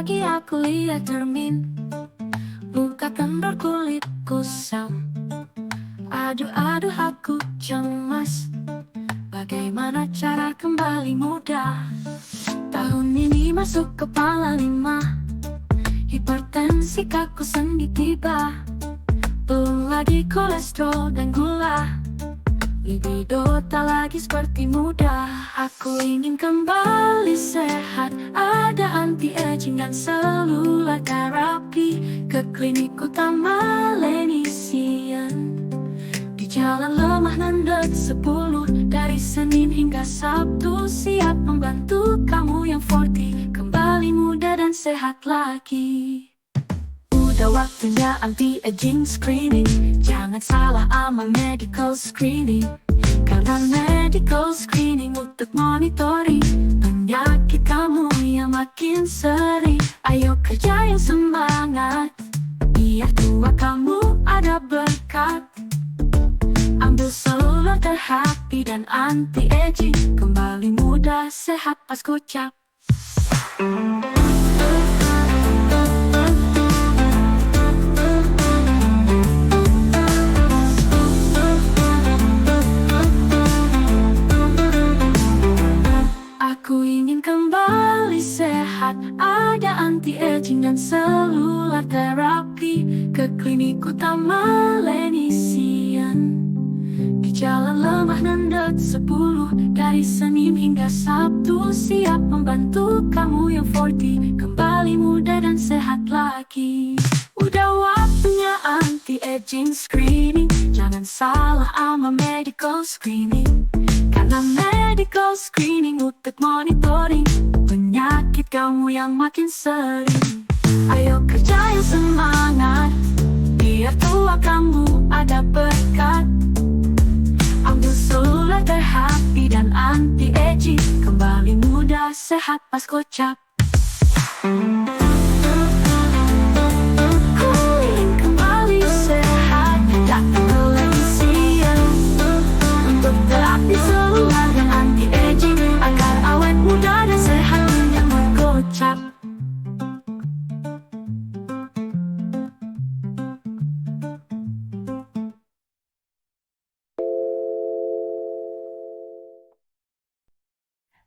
pagi aku lihat cermin, muka kendor kulit kusam. Aduh aku cemas, bagaimana cara kembali muda. Tahun ini masuk kepala 5, hipertensi kaku sendi tiba. Belum lagi kolesterol dan gula, libido tak lagi seperti muda. Aku ingin kembali sehat, ada anti-aging dan seluler terapi. Ke klinik utama Lenisian, di Jalan Lemah Nandet 10, dari Senin hingga Sabtu. Siap membantu kamu yang 40, kembali muda dan sehat lagi. Udah waktunya anti-aging screening, jangan salah amal medical screening. Karena medical screening untuk monitoring penyakit kamu yang makin sering. Ayo kerja yang semangat, biar tua kamu ada berkat. Ambil seluler terapi dan anti-aging, kembali muda sehat pas kocak. Aku ingin kembali sehat, ada anti-aging dan seluler terapi. Ke klinik utama Lenisian, di Jalan Lemah Nandet 10, dari Senin hingga Sabtu. Siap membantu kamu yang 40, kembali muda dan sehat lagi. Udah waktunya anti-aging screening, jangan salah ama medical screening. Karena medical screening untuk monitoring penyakit kamu yang makin sering. Ayo kerja yang semangat, biar tua kamu ada berkat. Ambil seluler terapi dan anti-aging, kembali muda sehat pas kocak. Ku ingin kembali sehat, datang ke Lenisian untuk terapi seluler dan anti-aging, agar awet muda dan sehat yang berkocak.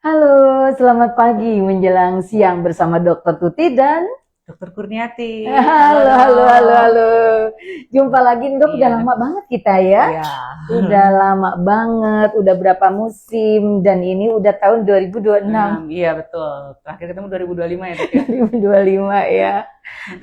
Halo, selamat pagi menjelang siang bersama Dokter Tuti dan Dokter Kurniati. halo. Jumpa lagi Dok, udah Iya. lama banget kita ya. Iya. Udah lama banget, udah berapa musim dan ini udah tahun 2026. Iya betul. Terakhir ketemu 2025 ya Dok ya. 2025 ya.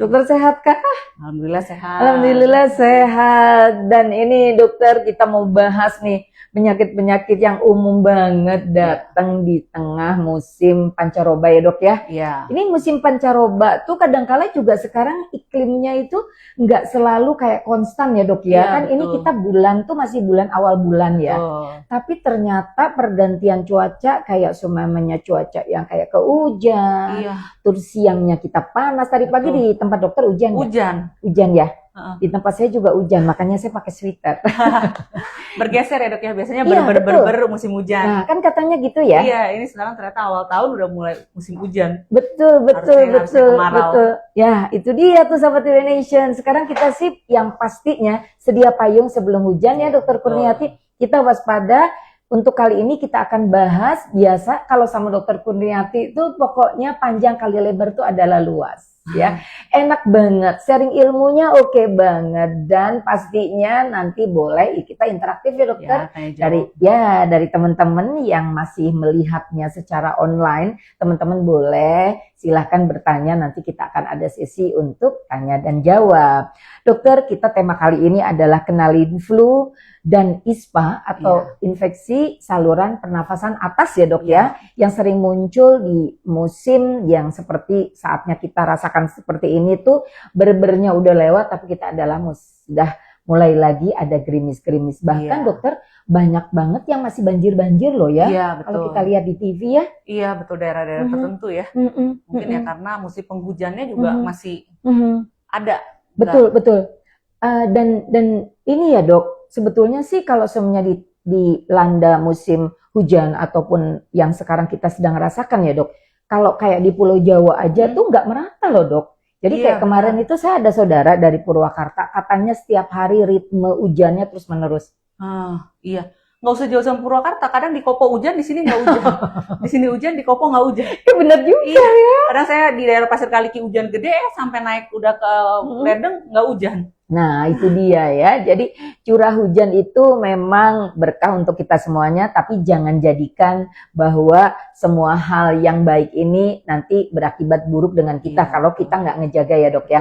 Dokter sehat kah? Alhamdulillah sehat. Alhamdulillah sehat. Dan ini dokter kita mau bahas nih penyakit-penyakit yang umum banget datang di tengah musim pancaroba ya Dok ya. Iya. Ini musim pancaroba tuh kadang-kala juga sekarang iklimnya itu nggak selalu kayak konstan ya Dok ya. Iya, Kan ini betul. kita bulan tuh masih bulan awal bulan ya. Betul. Tapi ternyata pergantian cuaca kayak seumpamanya cuaca yang kayak kehujan, Iya. terus siangnya kita panas. Tadi pagi Betul. di tempat dokter hujan ya? Hujan. Hujan ya? Heeh. Di tempat saya juga hujan, makanya saya pakai sweater. Bergeser ya Dok ya. Biasanya Iya, ber musim hujan. Nah, kan katanya gitu ya? Iya, ini sekarang ternyata awal tahun udah mulai musim hujan. Betul. Harusnya kemarau. Ya, itu dia tuh sahabat Nation. Sekarang kita sip yang pastinya sedia payung sebelum hujan ya Dokter Betul. Kurniati. Kita waspada. Untuk kali ini kita akan bahas, biasa kalau sama Dokter Kurniati itu pokoknya panjang kali lebar itu adalah luas. Ya, enak banget, sharing ilmunya oke banget, dan pastinya nanti boleh kita interaktif ya dokter. Ya, tanya jawab. Dari teman-teman yang masih melihatnya secara online, teman-teman boleh silahkan bertanya, nanti kita akan ada sesi untuk tanya dan jawab. Dokter, kita tema kali ini adalah kenalin flu dan ISPA atau infeksi saluran pernafasan atas ya dok ya, yang sering muncul di musim yang seperti saatnya kita rasakan seperti ini tuh, berbernya udah lewat tapi kita adalah sudah mulai lagi ada gerimis-gerimis. Bahkan dokter, banyak banget yang masih banjir-banjir loh ya. Iya, betul. Kalau kita lihat di TV ya. Iya, betul, daerah-daerah tertentu ya. Mungkin ya karena musim penghujannya juga masih ada. Betul. Dan ini ya dok, sebetulnya sih kalau semuanya dilanda musim hujan ataupun yang sekarang kita sedang rasakan ya dok, kalau kayak di Pulau Jawa aja tuh nggak merata loh dok. Jadi kayak kemarin itu saya ada saudara dari Purwakarta, katanya setiap hari ritme hujannya terus menerus. Iya, nggak usah jauh sama Purwakarta. Kadang di Kopo hujan, di sini nggak hujan. Di sini hujan, di Kopo nggak hujan. Ya bener juga Iya. ya. Kadang saya di daerah Pasir Kaliki hujan gede, sampai naik udah ke ledeng nggak hujan. Nah itu dia ya. Jadi curah hujan itu memang berkah untuk kita semuanya, tapi jangan jadikan bahwa semua hal yang baik ini nanti berakibat buruk dengan kita kalau kita nggak ngejaga ya dok ya.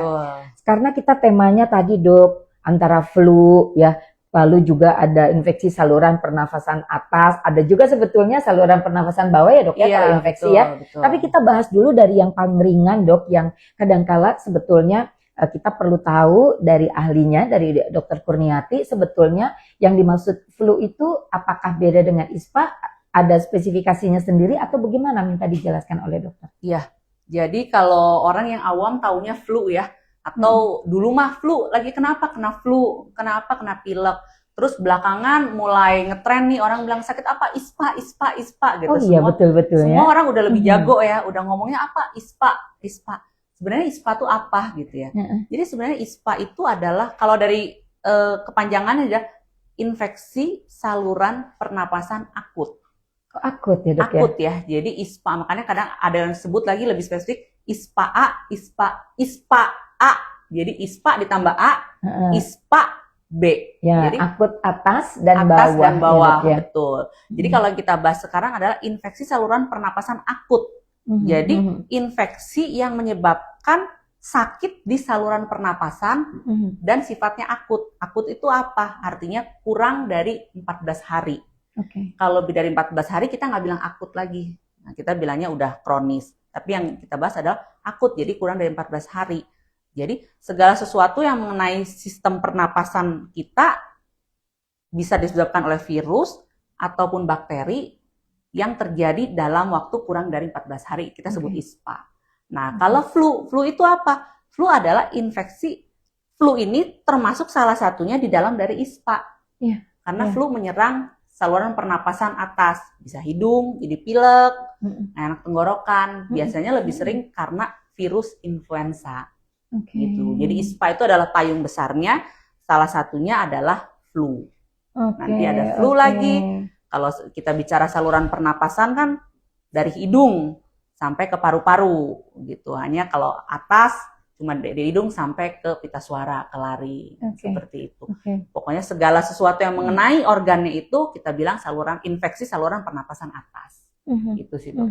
Karena kita temanya tadi dok antara flu ya, lalu juga ada infeksi saluran pernafasan atas, ada juga sebetulnya saluran pernafasan bawah ya dok ya kalau infeksi ya. Tapi kita bahas dulu dari yang paling ringan dok, yang kadangkala sebetulnya kita perlu tahu dari ahlinya, dari Dokter Kurniati, sebetulnya yang dimaksud flu itu apakah beda dengan ISPA? Ada spesifikasinya sendiri atau bagaimana? Minta dijelaskan oleh dokter. Iya, jadi kalau orang yang awam taunya flu ya, atau dulu mah flu, lagi kenapa? Kena flu, kenapa? Kena pilek. Terus belakangan mulai ngetren nih, orang bilang sakit apa? ISPA gitu. Oh iya, betul-betul ya. Semua orang udah lebih jago ya, udah ngomongnya apa? ISPA. Sebenarnya ISPA itu apa gitu ya. Jadi sebenarnya ISPA itu adalah, kalau dari kepanjangannya adalah infeksi saluran pernapasan akut. Akut ya dok akut ya. Jadi ISPA, makanya kadang ada yang sebut lagi lebih spesifik ISPA A, ISPA A. Jadi ISPA ditambah A, ISPA B. Ya, jadi akut atas dan atas bawah. dan bawah, ya, betul. Jadi kalau kita bahas sekarang adalah infeksi saluran pernapasan akut. Jadi infeksi yang menyebabkan sakit di saluran pernapasan dan sifatnya akut. Akut itu apa? Artinya kurang dari 14 hari. Kalau lebih dari 14 hari kita nggak bilang akut lagi. Nah, kita bilangnya udah kronis. Tapi yang kita bahas adalah akut, jadi kurang dari 14 hari. Jadi segala sesuatu yang mengenai sistem pernapasan kita bisa disebabkan oleh virus ataupun bakteri yang terjadi dalam waktu kurang dari 14 hari. Kita sebut ISPA. Nah, kalau flu itu apa? Flu adalah infeksi. Flu ini termasuk salah satunya di dalam dari ISPA. Karena flu menyerang saluran pernapasan atas. Bisa hidung, jadi pilek, enak tenggorokan. Biasanya lebih sering karena virus influenza. Gitu. Jadi ISPA itu adalah payung besarnya. Salah satunya adalah flu. Nanti ada flu lagi. Kalau kita bicara saluran pernapasan kan dari hidung sampai ke paru-paru gitu. Hanya kalau atas cuma dari hidung sampai ke pita suara, ke lari, seperti itu. Pokoknya segala sesuatu yang mengenai organnya itu kita bilang infeksi saluran pernapasan atas. Itu sih dok.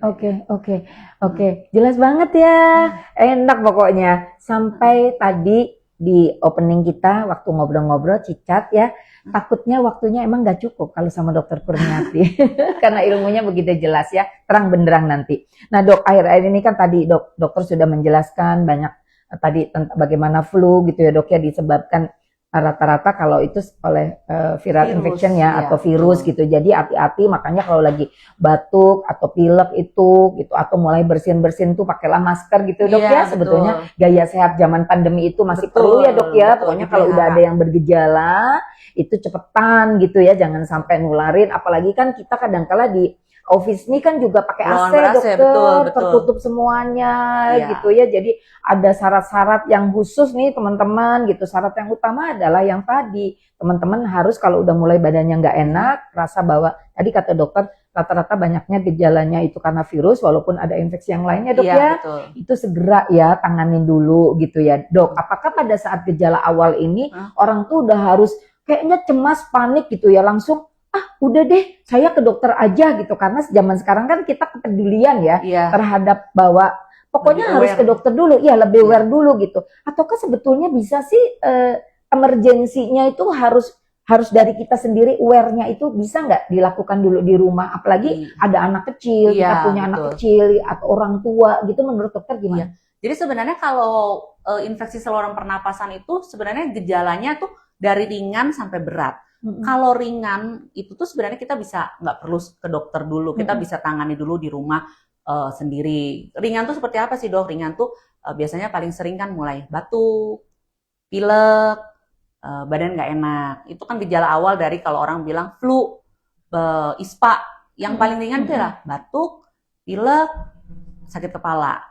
Oke. Jelas banget ya. Enak pokoknya. Sampai tadi di opening kita waktu ngobrol-ngobrol cicat ya, takutnya waktunya emang nggak cukup kalau sama dokter Kurniati karena ilmunya begitu jelas ya, terang benderang nanti. Nah dok, akhir-akhir ini kan tadi dokter sudah menjelaskan banyak tadi tentang bagaimana flu gitu ya dok ya, disebabkan rata-rata kalau itu oleh viral infection ya, atau virus gitu. Jadi hati-hati, makanya kalau lagi batuk atau pilek itu gitu, atau mulai bersin-bersin tuh pakailah masker gitu dok ya. Sebetulnya gaya sehat zaman pandemi itu masih perlu ya dok ya. Pokoknya kalau udah ada yang bergejala itu cepetan gitu ya, jangan sampai nularin. Apalagi kan kita kadang-kala di office ini kan juga pakai AC dokter, tertutup semuanya gitu ya. Jadi ada syarat-syarat yang khusus nih teman-teman gitu. Syarat yang utama adalah yang tadi, teman-teman harus kalau udah mulai badannya nggak enak, rasa bahwa tadi kata dokter rata-rata banyaknya gejalanya itu karena virus, walaupun ada infeksi yang lainnya dok ya. Itu segera ya tanganin dulu gitu ya dok. Apakah pada saat gejala awal ini orang tuh udah harus kayaknya cemas, panik gitu ya, langsung udah deh saya ke dokter aja gitu, karena zaman sekarang kan kita kepedulian ya terhadap bahwa pokoknya harus ke dokter dulu ya, lebih aware dulu gitu. Ataukah sebetulnya bisa sih emergensinya itu harus dari kita sendiri, aware-nya itu bisa nggak dilakukan dulu di rumah, apalagi ada anak kecil, kita punya anak kecil atau orang tua gitu, menurut dokter gimana? Jadi sebenarnya kalau infeksi saluran pernapasan itu sebenarnya gejalanya tuh dari ringan sampai berat. Kalau ringan itu tuh sebenarnya kita bisa nggak perlu ke dokter dulu, kita bisa tangani dulu di rumah sendiri. Ringan tuh seperti apa sih dok? Ringan tuh biasanya paling sering kan mulai batuk, pilek, badan nggak enak. Itu kan gejala awal dari kalau orang bilang flu, ISPA. Yang paling ringan itu adalah batuk, pilek, sakit kepala.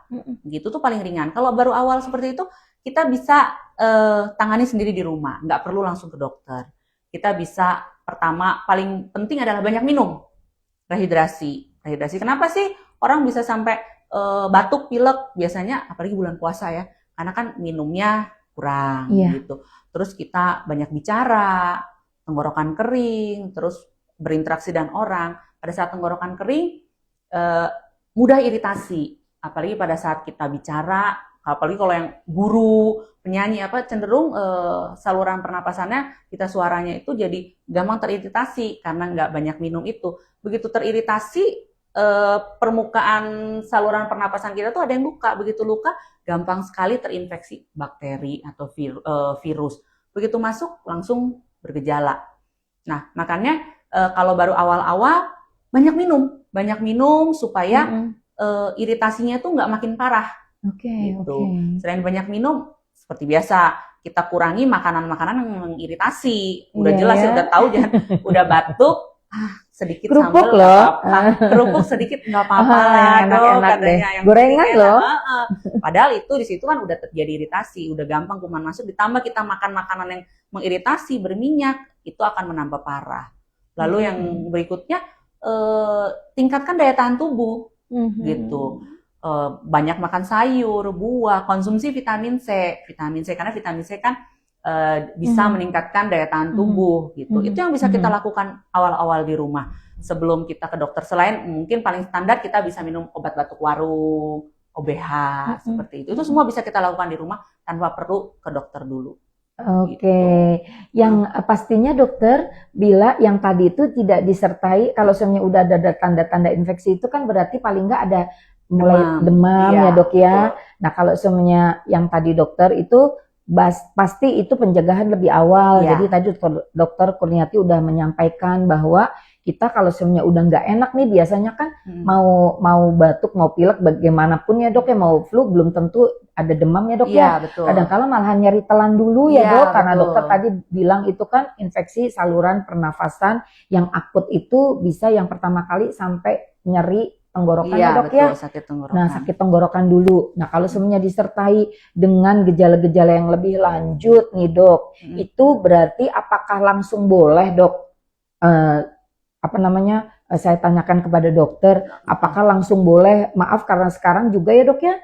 Gitu tuh paling ringan. Kalau baru awal seperti itu, kita bisa tangani sendiri di rumah, nggak perlu langsung ke dokter. Kita bisa pertama paling penting adalah banyak minum, rehidrasi. Kenapa sih orang bisa sampai batuk, pilek biasanya, apalagi bulan puasa ya, karena kan minumnya kurang gitu. Terus kita banyak bicara, tenggorokan kering, terus berinteraksi dengan orang. Pada saat tenggorokan kering, mudah iritasi, apalagi pada saat kita bicara, apalagi kalau yang guru, penyanyi cenderung saluran pernapasannya, kita suaranya itu jadi gampang teriritasi karena nggak banyak minum itu. Begitu teriritasi, permukaan saluran pernapasan kita tuh ada yang luka. Begitu luka, gampang sekali terinfeksi bakteri atau virus. Begitu masuk langsung bergejala. Nah, makanya kalau baru awal-awal banyak minum supaya iritasinya tuh nggak makin parah. Gitu. Selain banyak minum, seperti biasa kita kurangi makanan-makanan yang mengiritasi. Udah jelas ya, udah tahu jangan udah batuk, sedikit kerupuk sambal loh, kerupuk sedikit nggak apa-apa lah, enak-enak katanya. Yang gorengan loh. Padahal itu di situ kan udah terjadi iritasi, udah gampang kuman masuk. Ditambah kita makan makanan yang mengiritasi, berminyak, itu akan menambah parah. Lalu yang berikutnya tingkatkan daya tahan tubuh, gitu. Banyak makan sayur, buah, konsumsi vitamin C karena vitamin C kan bisa meningkatkan daya tahan tubuh, gitu. Itu yang bisa kita lakukan awal-awal di rumah sebelum kita ke dokter. Selain mungkin paling standar kita bisa minum obat batuk warung, OBH, seperti itu. Itu semua bisa kita lakukan di rumah tanpa perlu ke dokter dulu. Gitu. Yang pastinya dokter bila yang tadi itu tidak disertai, kalau sebenarnya udah ada tanda-tanda infeksi itu kan berarti paling nggak ada mulai demam ya dok ya. Betul. Nah kalau semuanya yang tadi dokter itu pasti itu pencegahan lebih awal. Jadi tadi dokter Kurniati udah menyampaikan bahwa kita kalau semuanya udah nggak enak nih biasanya kan mau batuk mau pilek bagaimanapun ya dok ya, mau flu belum tentu ada demam ya dok ya. Betul. Kadang-kala malah nyeri telan dulu ya dok, karena dokter tadi bilang itu kan infeksi saluran pernafasan yang akut itu bisa yang pertama kali sampai nyeri tenggorokan ya dok ya. Sakit tenggorokan. Nah sakit tenggorokan dulu. Nah kalau semuanya disertai dengan gejala-gejala yang lebih lanjut nih dok, itu berarti apakah langsung boleh dok? Saya tanyakan kepada dokter, apakah langsung boleh? Maaf karena sekarang juga ya dok ya,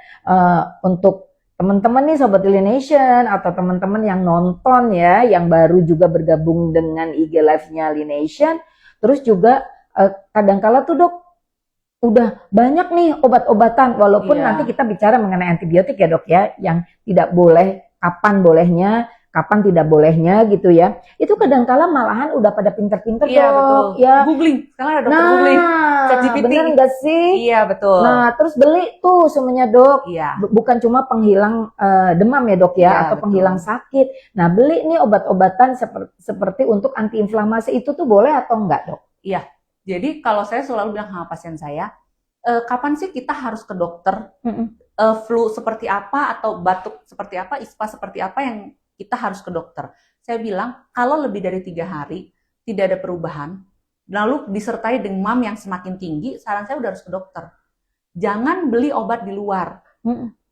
untuk teman-teman nih Sobat Lination atau teman-teman yang nonton ya, yang baru juga bergabung dengan IG Live-nya Lination, terus juga kadangkala tuh dok, udah banyak nih obat-obatan, walaupun nanti kita bicara mengenai antibiotik ya dok ya, yang tidak boleh, kapan bolehnya, kapan tidak bolehnya gitu ya. Itu kadangkala malahan udah pada pinter-pinter dok. Betul. Ya. Googling, sekarang ada dokter googling. ChatGPT. Bener nggak sih? Iya betul. Nah terus beli tuh semuanya dok. Iya. Bukan cuma penghilang demam ya dok ya, atau betul. penghilang sakit. Nah beli nih obat-obatan seperti untuk antiinflamasi itu tuh boleh atau enggak dok? Iya. Jadi kalau saya selalu bilang sama pasien saya, kapan sih kita harus ke dokter? Flu seperti apa atau batuk seperti apa, ispa seperti apa yang kita harus ke dokter? Saya bilang kalau lebih dari 3 hari tidak ada perubahan, lalu disertai demam yang semakin tinggi, saran saya udah harus ke dokter. Jangan beli obat di luar.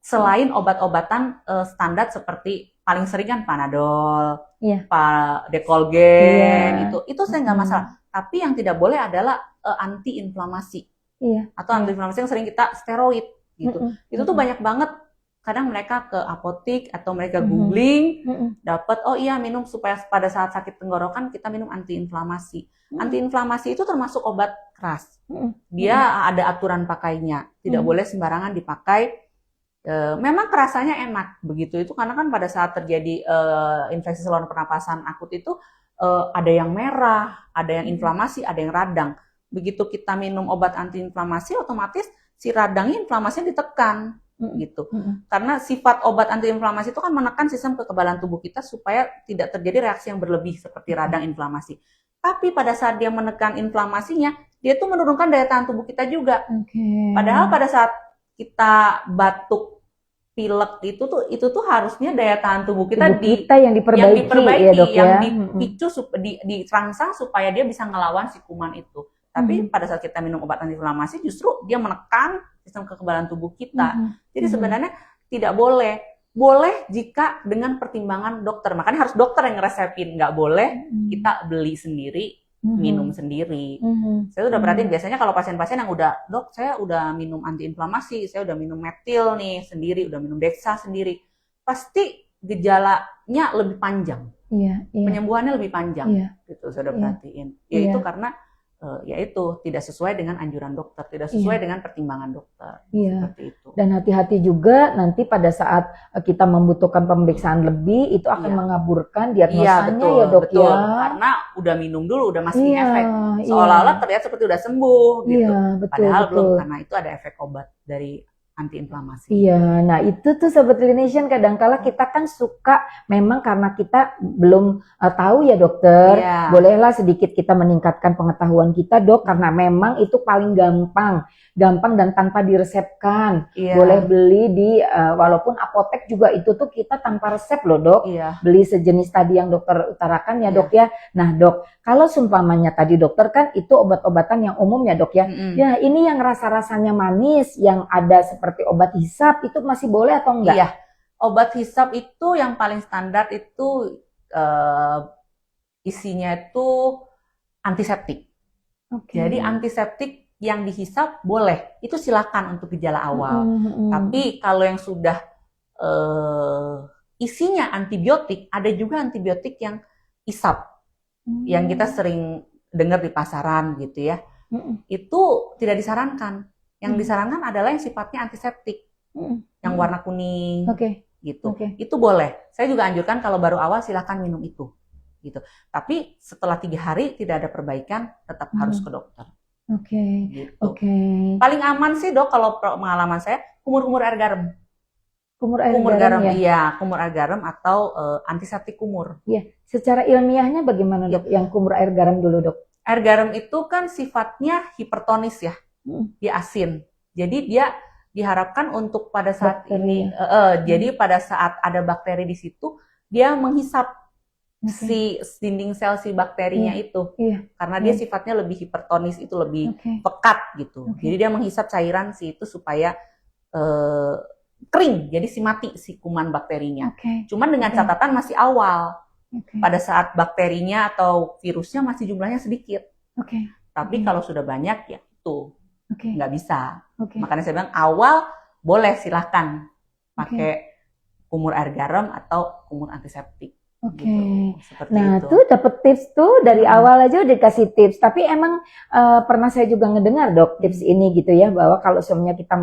Selain obat-obatan standar seperti paling sering kan Panadol, Decolgen, itu saya nggak masalah. Tapi yang tidak boleh adalah anti-inflamasi. Atau anti-inflamasi yang sering kita steroid gitu. Itu tuh banyak banget. Kadang mereka ke apotik atau mereka googling, dapat minum supaya pada saat sakit tenggorokan kita minum antiinflamasi. Antiinflamasi itu termasuk obat keras. Dia ada aturan pakainya, tidak boleh sembarangan dipakai. Memang kerasanya enak begitu itu karena kan pada saat terjadi infeksi saluran pernapasan akut itu ada yang merah, ada yang inflamasi, ada yang radang. Begitu kita minum obat antiinflamasi, otomatis si radangnya inflamasinya ditekan gitu. Karena sifat obat antiinflamasi itu kan menekan sistem kekebalan tubuh kita supaya tidak terjadi reaksi yang berlebih seperti radang inflamasi. Tapi pada saat dia menekan inflamasinya, dia tuh menurunkan daya tahan tubuh kita juga. Padahal pada saat kita batuk pilek itu tuh harusnya daya tahan tubuh kita yang diperbaiki ya dok ya. Yang dipicu dirangsang supaya dia bisa ngelawan si kuman itu. Tapi pada saat kita minum obat antiinflamasi justru dia menekan sistem kekebalan tubuh kita. Jadi sebenarnya tidak boleh. Boleh jika dengan pertimbangan dokter. Makanya harus dokter yang ngeresepin. Nggak boleh kita beli sendiri, minum sendiri. Saya udah perhatiin biasanya kalau pasien-pasien yang udah, dok saya udah minum antiinflamasi, saya udah minum metil nih sendiri, udah minum Dexa sendiri, pasti gejalanya lebih panjang. Penyembuhannya lebih panjang. Gitu saya udah perhatiin. Itu karena yaitu tidak sesuai dengan anjuran dokter, tidak sesuai dengan pertimbangan dokter. Seperti itu. Dan hati-hati juga nanti pada saat kita membutuhkan pemeriksaan lebih itu akan mengaburkan diagnosanya betul, ya dok betul. ya. Karena udah minum dulu, udah masih efek. Seolah-olah terlihat seperti udah sembuh gitu. Betul, Padahal betul. belum, karena itu ada efek obat dari antiinflamasi. Nah itu tuh Sobat Clinician kadangkala kita kan suka memang karena kita belum tahu ya dokter, bolehlah sedikit kita meningkatkan pengetahuan kita dok karena memang itu paling gampang dan tanpa diresepkan. Boleh beli di walaupun apotek juga itu tuh kita tanpa resep loh dok. Beli sejenis tadi yang dokter utarakan ya dok ya. Nah dok, kalau seumpamanya tadi dokter kan itu obat-obatan yang umum ya dok ya. Ya ini yang rasa-rasanya manis yang ada seperti obat hisap itu masih boleh atau enggak? Iya, obat hisap itu yang paling standar itu isinya itu antiseptik. Jadi antiseptik yang dihisap boleh, itu silakan untuk gejala awal. Tapi kalau yang sudah isinya antibiotik, ada juga antibiotik yang hisap, yang kita sering dengar di pasaran gitu ya. Itu tidak disarankan. Yang disarankan adalah yang sifatnya antiseptik, yang warna kuning, gitu. Itu boleh. Saya juga anjurkan kalau baru awal silakan minum itu, gitu. Tapi setelah 3 hari tidak ada perbaikan, tetap harus ke dokter. Gitu. Paling aman sih dok kalau pengalaman saya kumur-kumur air garam. Kumur garam ya? Iya, kumur air garam atau antiseptik kumur. Iya. Secara ilmiahnya bagaimana dok? Yang kumur air garam dulu dok? Air garam itu kan sifatnya hipertonis ya. Dia asin. Jadi dia diharapkan untuk pada saat ini, jadi pada saat ada bakteri di situ, dia menghisap si dinding sel si bakterinya itu. Karena dia sifatnya lebih hipertonis, itu lebih pekat gitu. Jadi dia menghisap cairan si itu supaya kering, jadi si mati si kuman bakterinya. Cuman dengan catatan masih awal. Pada saat bakterinya atau virusnya masih jumlahnya sedikit. Tapi kalau sudah banyak ya itu nggak bisa. Makanya saya bilang awal boleh silahkan pakai kumur air garam atau kumur antiseptik. Gitu. Nah tuh dapet tips tuh dari awal aja udah dikasih tips. Tapi emang pernah saya juga ngedengar dok tips ini gitu ya, bahwa kalau semuanya kita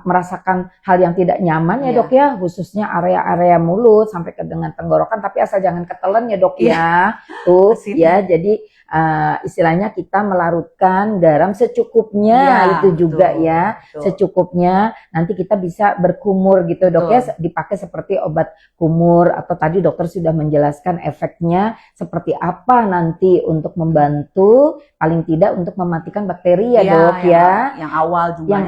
merasakan hal yang tidak nyaman ya dok ya, khususnya area-area mulut sampai ke dengan tenggorokan, tapi asal jangan ketelen ya dok ya. Tuh ya jadi istilahnya kita melarutkan garam secukupnya itu juga ya, secukupnya. Nanti kita bisa berkumur gitu dok ya, dipakai seperti obat kumur atau tadi dokter sudah menjelaskan efeknya seperti apa nanti untuk membantu paling tidak untuk mematikan bakteri ya dok ya. Yang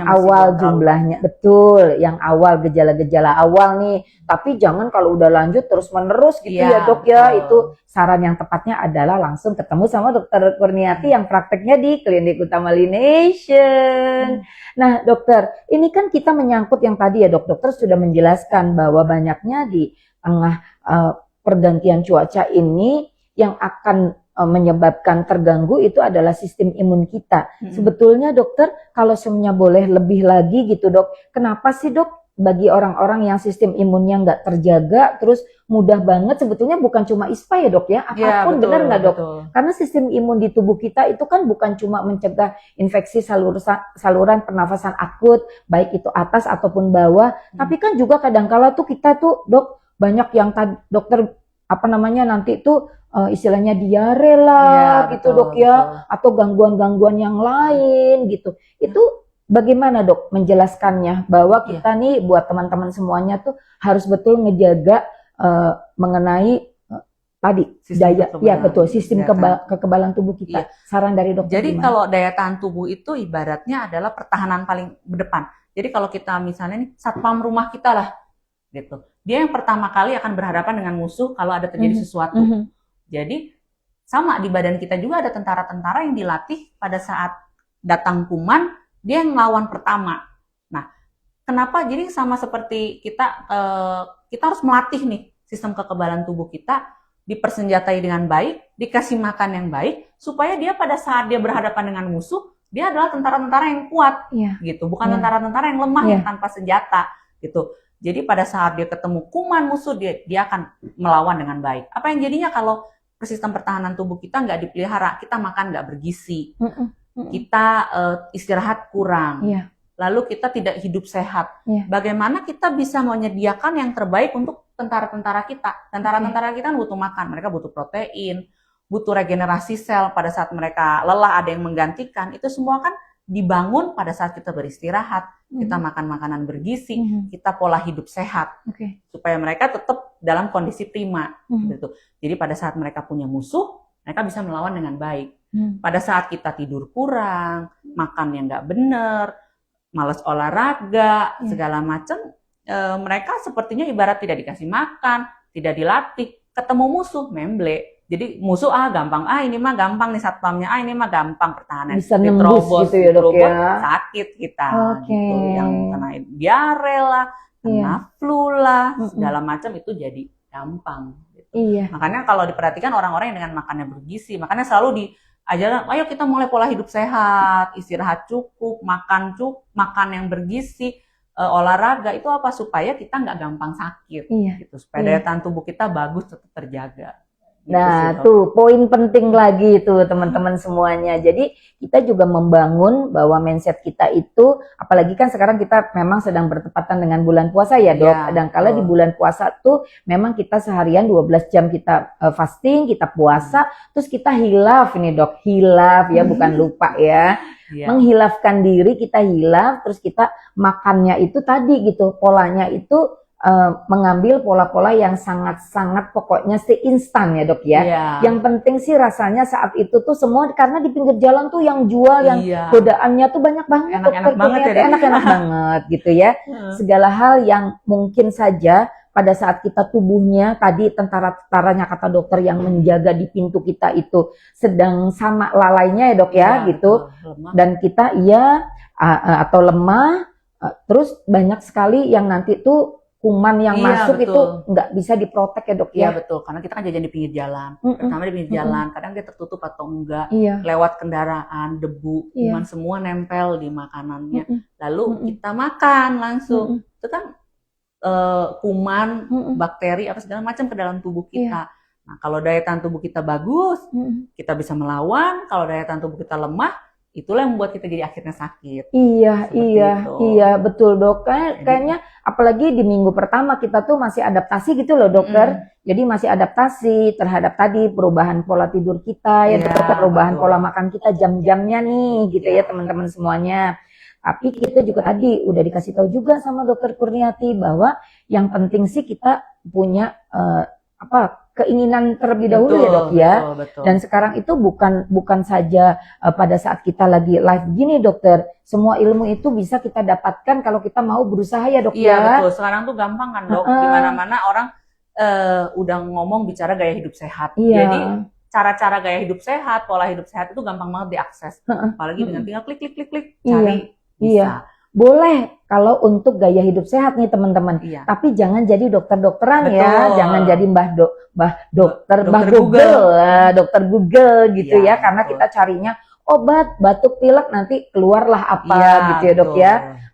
awal jumlahnya. Betul. Yang awal gejala-gejala awal nih. Tapi jangan kalau udah lanjut terus menerus gitu ya dok ya. Itu saran yang tepatnya adalah langsung ketemu sama dokter Kurniati yang prakteknya di Klinik Utama Lination. Nah dokter, ini kan kita menyangkut yang tadi ya dokter sudah menjelaskan bahwa banyaknya di tengah pergantian cuaca ini yang akan menyebabkan terganggu itu adalah sistem imun kita. Sebetulnya dokter kalau semuanya boleh lebih lagi gitu dok, kenapa sih dok bagi orang-orang yang sistem imunnya nggak terjaga terus mudah banget, sebetulnya bukan cuma ISPA ya dok ya, apapun benar nggak dok? Karena sistem imun di tubuh kita itu kan bukan cuma mencegah infeksi saluran pernafasan akut, baik itu atas ataupun bawah, tapi kan juga kadangkala tuh kita tuh dok banyak yang dokter nanti itu istilahnya diare lah gitu dok ya, atau gangguan-gangguan yang lain gitu. Itu bagaimana dok menjelaskannya bahwa kita nih buat teman-teman semuanya tuh harus betul ngejaga mengenai tadi sistem kekebalan tubuh kita. Saran dari dokter. Jadi gimana? Kalau daya tahan tubuh itu ibaratnya adalah pertahanan paling depan. Jadi kalau kita misalnya nih satpam rumah kita lah gitu. Dia yang pertama kali akan berhadapan dengan musuh kalau ada terjadi sesuatu. Jadi sama di badan kita juga ada tentara-tentara yang dilatih pada saat datang kuman, dia yang ngelawan pertama. Nah, kenapa? Jadi sama seperti kita harus melatih nih sistem kekebalan tubuh kita, dipersenjatai dengan baik, dikasih makan yang baik, supaya dia pada saat dia berhadapan dengan musuh, dia adalah tentara-tentara yang kuat, gitu. Bukan tentara-tentara yang lemah yang tanpa senjata, gitu. Jadi pada saat dia ketemu kuman musuh, dia akan melawan dengan baik. Apa yang jadinya kalau sistem pertahanan tubuh kita nggak dipelihara, kita makan nggak bergizi, kita istirahat kurang, lalu kita tidak hidup sehat. Bagaimana kita bisa menyediakan yang terbaik untuk tentara-tentara kita? Tentara-tentara kita butuh makan, mereka butuh protein, butuh regenerasi sel pada saat mereka lelah, ada yang menggantikan. Itu semua kan dibangun pada saat kita beristirahat, kita makan makanan bergizi, kita pola hidup sehat, supaya mereka tetap dalam kondisi prima. Gitu. Jadi pada saat mereka punya musuh, mereka bisa melawan dengan baik. Pada saat kita tidur kurang, makan yang nggak benar, malas olahraga, segala macam, mereka sepertinya ibarat tidak dikasih makan, tidak dilatih, ketemu musuh, memble. Jadi musuh gampang, ini mah gampang nih satpamnya, ini mah gampang pertahanan. Bisa nembus gitu ya dok ya. Sakit kita, gitu. Yang kena diare lah, kena flu lah, segala macam itu jadi gampang. Gitu. Makanya kalau diperhatikan orang-orang yang dengan makannya bergizi, makanya selalu diajarkan, ayo kita mulai pola hidup sehat, istirahat cukup, makan yang bergizi, olahraga itu apa supaya kita nggak gampang sakit, gitu. Supaya daya tahan tubuh kita bagus, tetap terjaga. Nah, tuh poin penting lagi tuh teman-teman semuanya. Jadi kita juga membangun bahwa mindset kita itu, apalagi kan sekarang kita memang sedang bertepatan dengan bulan puasa ya dok. Kadang-kala di bulan puasa tuh memang kita seharian 12 jam kita fasting, kita puasa, terus kita hilaf nih dok, hilaf ya, bukan lupa ya. Menghilafkan diri, kita hilaf, terus kita makannya itu tadi gitu, polanya itu mengambil pola-pola yang sangat-sangat pokoknya seinstan ya dok ya. Yang penting sih rasanya saat itu tuh semua, karena di pinggir jalan tuh yang jual, yang godaannya tuh banyak banget, enak-enak banget ya, enak-enak banget gitu ya. Segala hal yang mungkin saja pada saat kita tubuhnya tadi tentara-tentaranya kata dokter yang menjaga di pintu kita itu sedang sama lalainya ya dok ya gitu. Dan kita atau lemah, terus banyak sekali yang nanti tuh kuman yang masuk itu nggak bisa diprotek ya dok ya. Betul, karena kita kan jajan di pinggir jalan, pertama di pinggir jalan, kadang dia tertutup atau enggak, lewat kendaraan, debu, kuman semua nempel di makanannya, lalu kita makan langsung, itu kan kuman, bakteri apa segala macam ke dalam tubuh kita. Nah kalau daya tahan tubuh kita bagus, kita bisa melawan. Kalau daya tahan tubuh kita lemah, itulah yang membuat kita jadi akhirnya sakit. Iya, betul dok. Kayaknya apalagi di minggu pertama kita tuh masih adaptasi gitu loh dokter. Jadi masih adaptasi terhadap tadi perubahan pola tidur kita, perubahan pola makan kita, jam-jamnya nih gitu ya teman-teman semuanya. Tapi kita juga tadi udah dikasih tahu juga sama dokter Kurniati bahwa yang penting sih kita punya keinginan terlebih dahulu ya dok ya. Betul. Dan sekarang itu bukan saja pada saat kita lagi live gini dokter, semua ilmu itu bisa kita dapatkan kalau kita mau berusaha ya dok ya. Iya betul, sekarang tuh gampang kan dok, di mana-mana orang udah ngomong bicara gaya hidup sehat. Jadi cara-cara gaya hidup sehat, pola hidup sehat itu gampang banget diakses. Apalagi dengan tinggal klik cari bisa. Boleh kalau untuk gaya hidup sehat nih teman-teman. Tapi jangan jadi dokter-dokteran ya, jangan jadi dokter Google gitu ya, karena kita carinya obat batuk pilek nanti keluarlah apa gitu ya dok ya.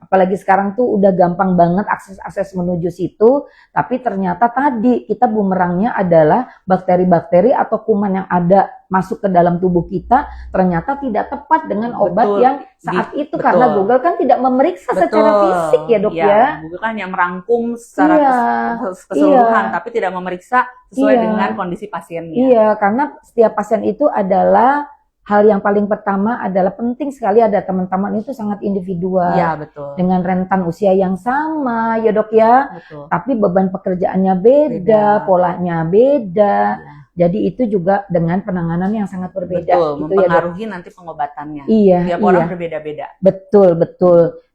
Apalagi sekarang tuh udah gampang banget akses menuju situ, tapi ternyata tadi kita bumerangnya adalah bakteri-bakteri atau kuman yang ada masuk ke dalam tubuh kita ternyata tidak tepat dengan obat yang saat itu karena Google kan tidak memeriksa secara fisik ya dok ya. Google kan yang merangkum secara keseluruhan tapi tidak memeriksa sesuai dengan kondisi pasiennya. Iya, karena setiap pasien itu adalah hal yang paling pertama adalah penting sekali ada teman-teman itu sangat individual. Betul. Dengan rentan usia yang sama ya dok ya. Tapi beban pekerjaannya beda. Polanya beda. Jadi itu juga dengan penanganan yang sangat berbeda. Betul, mempengaruhi nanti pengobatannya. Tiap orang berbeda-beda. Betul.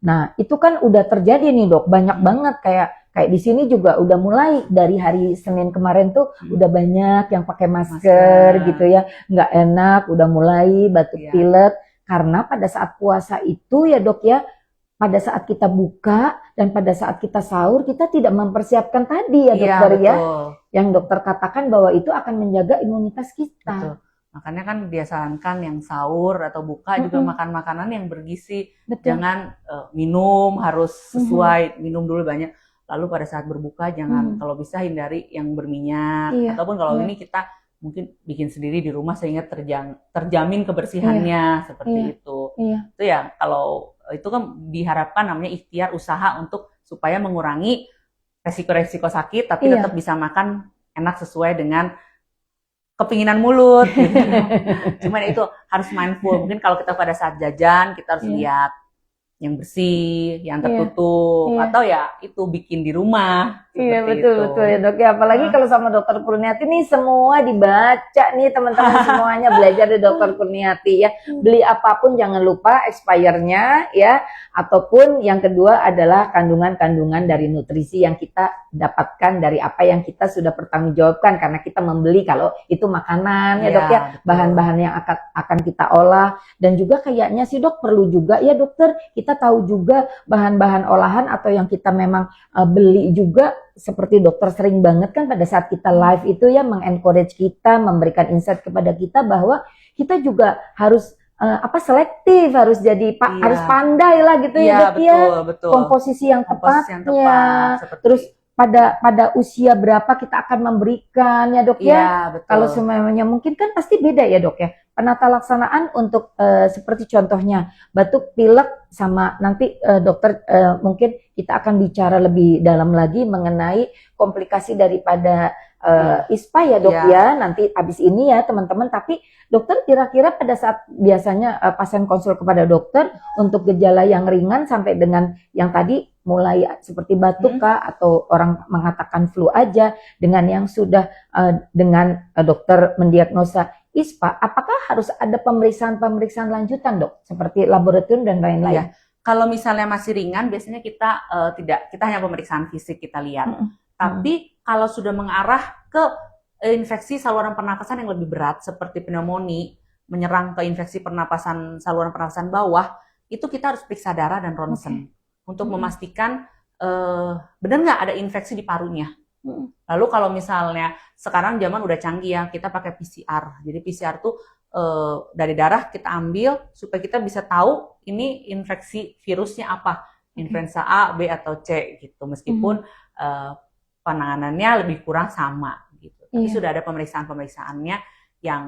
Nah itu kan udah terjadi nih dok, banyak banget kayak Kayak di sini juga udah mulai dari hari Senin kemarin tuh udah banyak yang pakai masker gitu ya, nggak enak, udah mulai batuk pilek. Karena pada saat puasa itu ya dok ya, pada saat kita buka dan pada saat kita sahur kita tidak mempersiapkan tadi ya dokter ya, yang dokter katakan bahwa itu akan menjaga imunitas kita. Betul. Makanya kan disarankan yang sahur atau buka juga makan makanan yang bergizi. Jangan minum harus sesuai, minum dulu banyak. Lalu pada saat berbuka jangan, kalau bisa hindari yang berminyak. Ataupun kalau ini kita mungkin bikin sendiri di rumah sehingga terjamin kebersihannya seperti itu. Itu ya, kalau itu kan diharapkan namanya ikhtiar usaha untuk supaya mengurangi resiko-resiko sakit tapi tetap bisa makan enak sesuai dengan kepinginan mulut gitu. Cuman itu harus mindful. Mungkin kalau kita pada saat jajan kita harus lihat yang bersih, yang tertutup, atau ya itu bikin di rumah. Iya betul ya dok ya. Apalagi kalau sama dokter Kurniati nih semua dibaca nih teman-teman semuanya belajar dari dokter Kurniati ya. Beli apapun jangan lupa expirednya ya. Ataupun yang kedua adalah kandungan-kandungan dari nutrisi yang kita dapatkan dari apa yang kita sudah pertanggungjawabkan karena kita membeli kalau itu makanan ya dok ya. Bahan-bahan yang akan kita olah dan juga kayaknya sih dok perlu juga ya dokter kita tahu juga bahan-bahan olahan atau yang kita memang beli juga seperti dokter sering banget kan pada saat kita live itu ya mengencourage kita, memberikan insight kepada kita bahwa kita juga harus selektif, harus jadi harus pandai lah gitu ya dok ya. Komposisi yang tepatnya. Terus pada usia berapa kita akan memberikan ya dok ya. Kalau semuanya mungkin kan pasti beda ya dok ya. Penata laksanaan untuk seperti contohnya batuk pilek sama nanti dokter mungkin kita akan bicara lebih dalam lagi mengenai komplikasi daripada ISPA ya dok ya nanti abis ini ya teman-teman. Tapi dokter kira-kira pada saat biasanya pasien konsul kepada dokter untuk gejala yang ringan sampai dengan yang tadi mulai seperti batuk kah atau orang mengatakan flu aja dengan yang sudah dengan dokter mendiagnosa ISPA, apakah harus ada pemeriksaan lanjutan dok seperti laboratorium dan lain-lain? Kalau misalnya masih ringan biasanya kita kita hanya pemeriksaan fisik kita lihat. Tapi kalau sudah mengarah ke infeksi saluran pernapasan yang lebih berat seperti pneumonia menyerang ke infeksi saluran pernapasan bawah, itu kita harus periksa darah dan ronsen untuk memastikan benar nggak ada infeksi di parunya. Lalu kalau misalnya sekarang zaman udah canggih ya, kita pakai PCR. Jadi PCR tuh dari darah kita ambil supaya kita bisa tahu ini infeksi virusnya apa, influenza A, B atau C gitu. Meskipun penanganannya lebih kurang sama gitu. Tapi sudah ada pemeriksaan-pemeriksaannya yang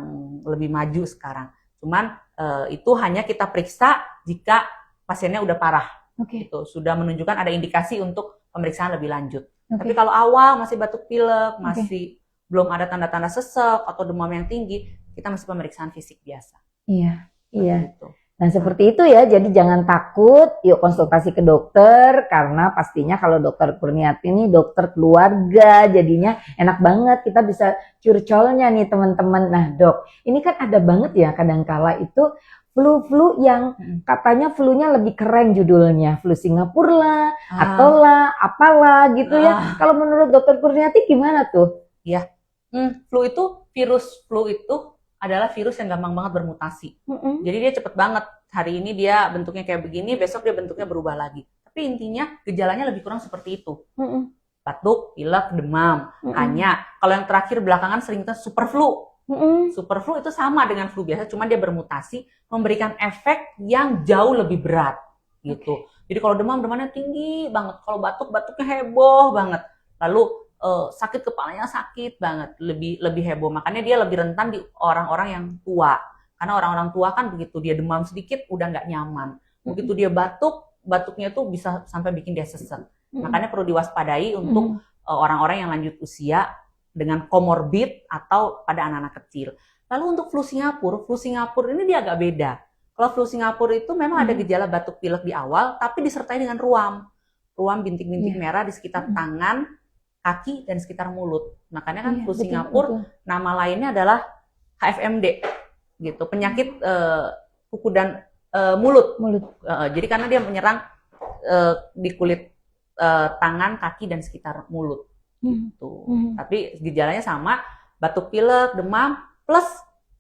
lebih maju sekarang. Cuman itu hanya kita periksa jika pasiennya udah parah. Gitu. Sudah menunjukkan ada indikasi untuk pemeriksaan lebih lanjut. Tapi kalau awal masih batuk pilek, masih belum ada tanda-tanda sesek atau demam yang tinggi, kita masih pemeriksaan fisik biasa. Iya. Gitu. Nah seperti itu ya, jadi jangan takut, yuk konsultasi ke dokter karena pastinya kalau dokter Kurniati ini dokter keluarga, jadinya enak banget kita bisa curcolnya nih teman-teman. Nah dok, ini kan ada banget ya kadangkala itu flu-flu yang katanya flu-nya lebih keren judulnya, flu Singapura lah, atau lah, apalah gitu ya. Kalau menurut dokter Kurniati gimana tuh? Ya, virus flu itu adalah virus yang gampang banget bermutasi. Jadi dia cepet banget. Hari ini dia bentuknya kayak begini, besok dia bentuknya berubah lagi. Tapi intinya gejalanya lebih kurang seperti itu. Batuk, pilek, demam. Hanya kalau yang terakhir belakangan sering kita super flu. Super flu itu sama dengan flu biasa, cuma dia bermutasi, memberikan efek yang jauh lebih berat gitu. Jadi kalau demamnya tinggi banget, kalau batuknya heboh banget. Lalu sakit kepalanya sakit banget, lebih heboh. Makanya dia lebih rentan di orang-orang yang tua. Karena orang-orang tua kan begitu dia demam sedikit udah nggak nyaman. Begitu dia batuknya tuh bisa sampai bikin dia sesek. Makanya perlu diwaspadai untuk orang-orang yang lanjut usia dengan komorbid atau pada anak-anak kecil. Lalu untuk flu Singapura ini dia agak beda. Kalau flu Singapura itu memang ada gejala batuk pilek di awal, tapi disertai dengan ruam bintik-bintik merah di sekitar tangan, kaki, dan sekitar mulut. Makanya kan flu Singapura nama lainnya adalah HFMD, gitu, penyakit kuku dan mulut. Jadi karena dia menyerang di kulit tangan, kaki, dan sekitar mulut. Gitu. Hmm. Tapi gejalanya sama, batuk pilek, demam, plus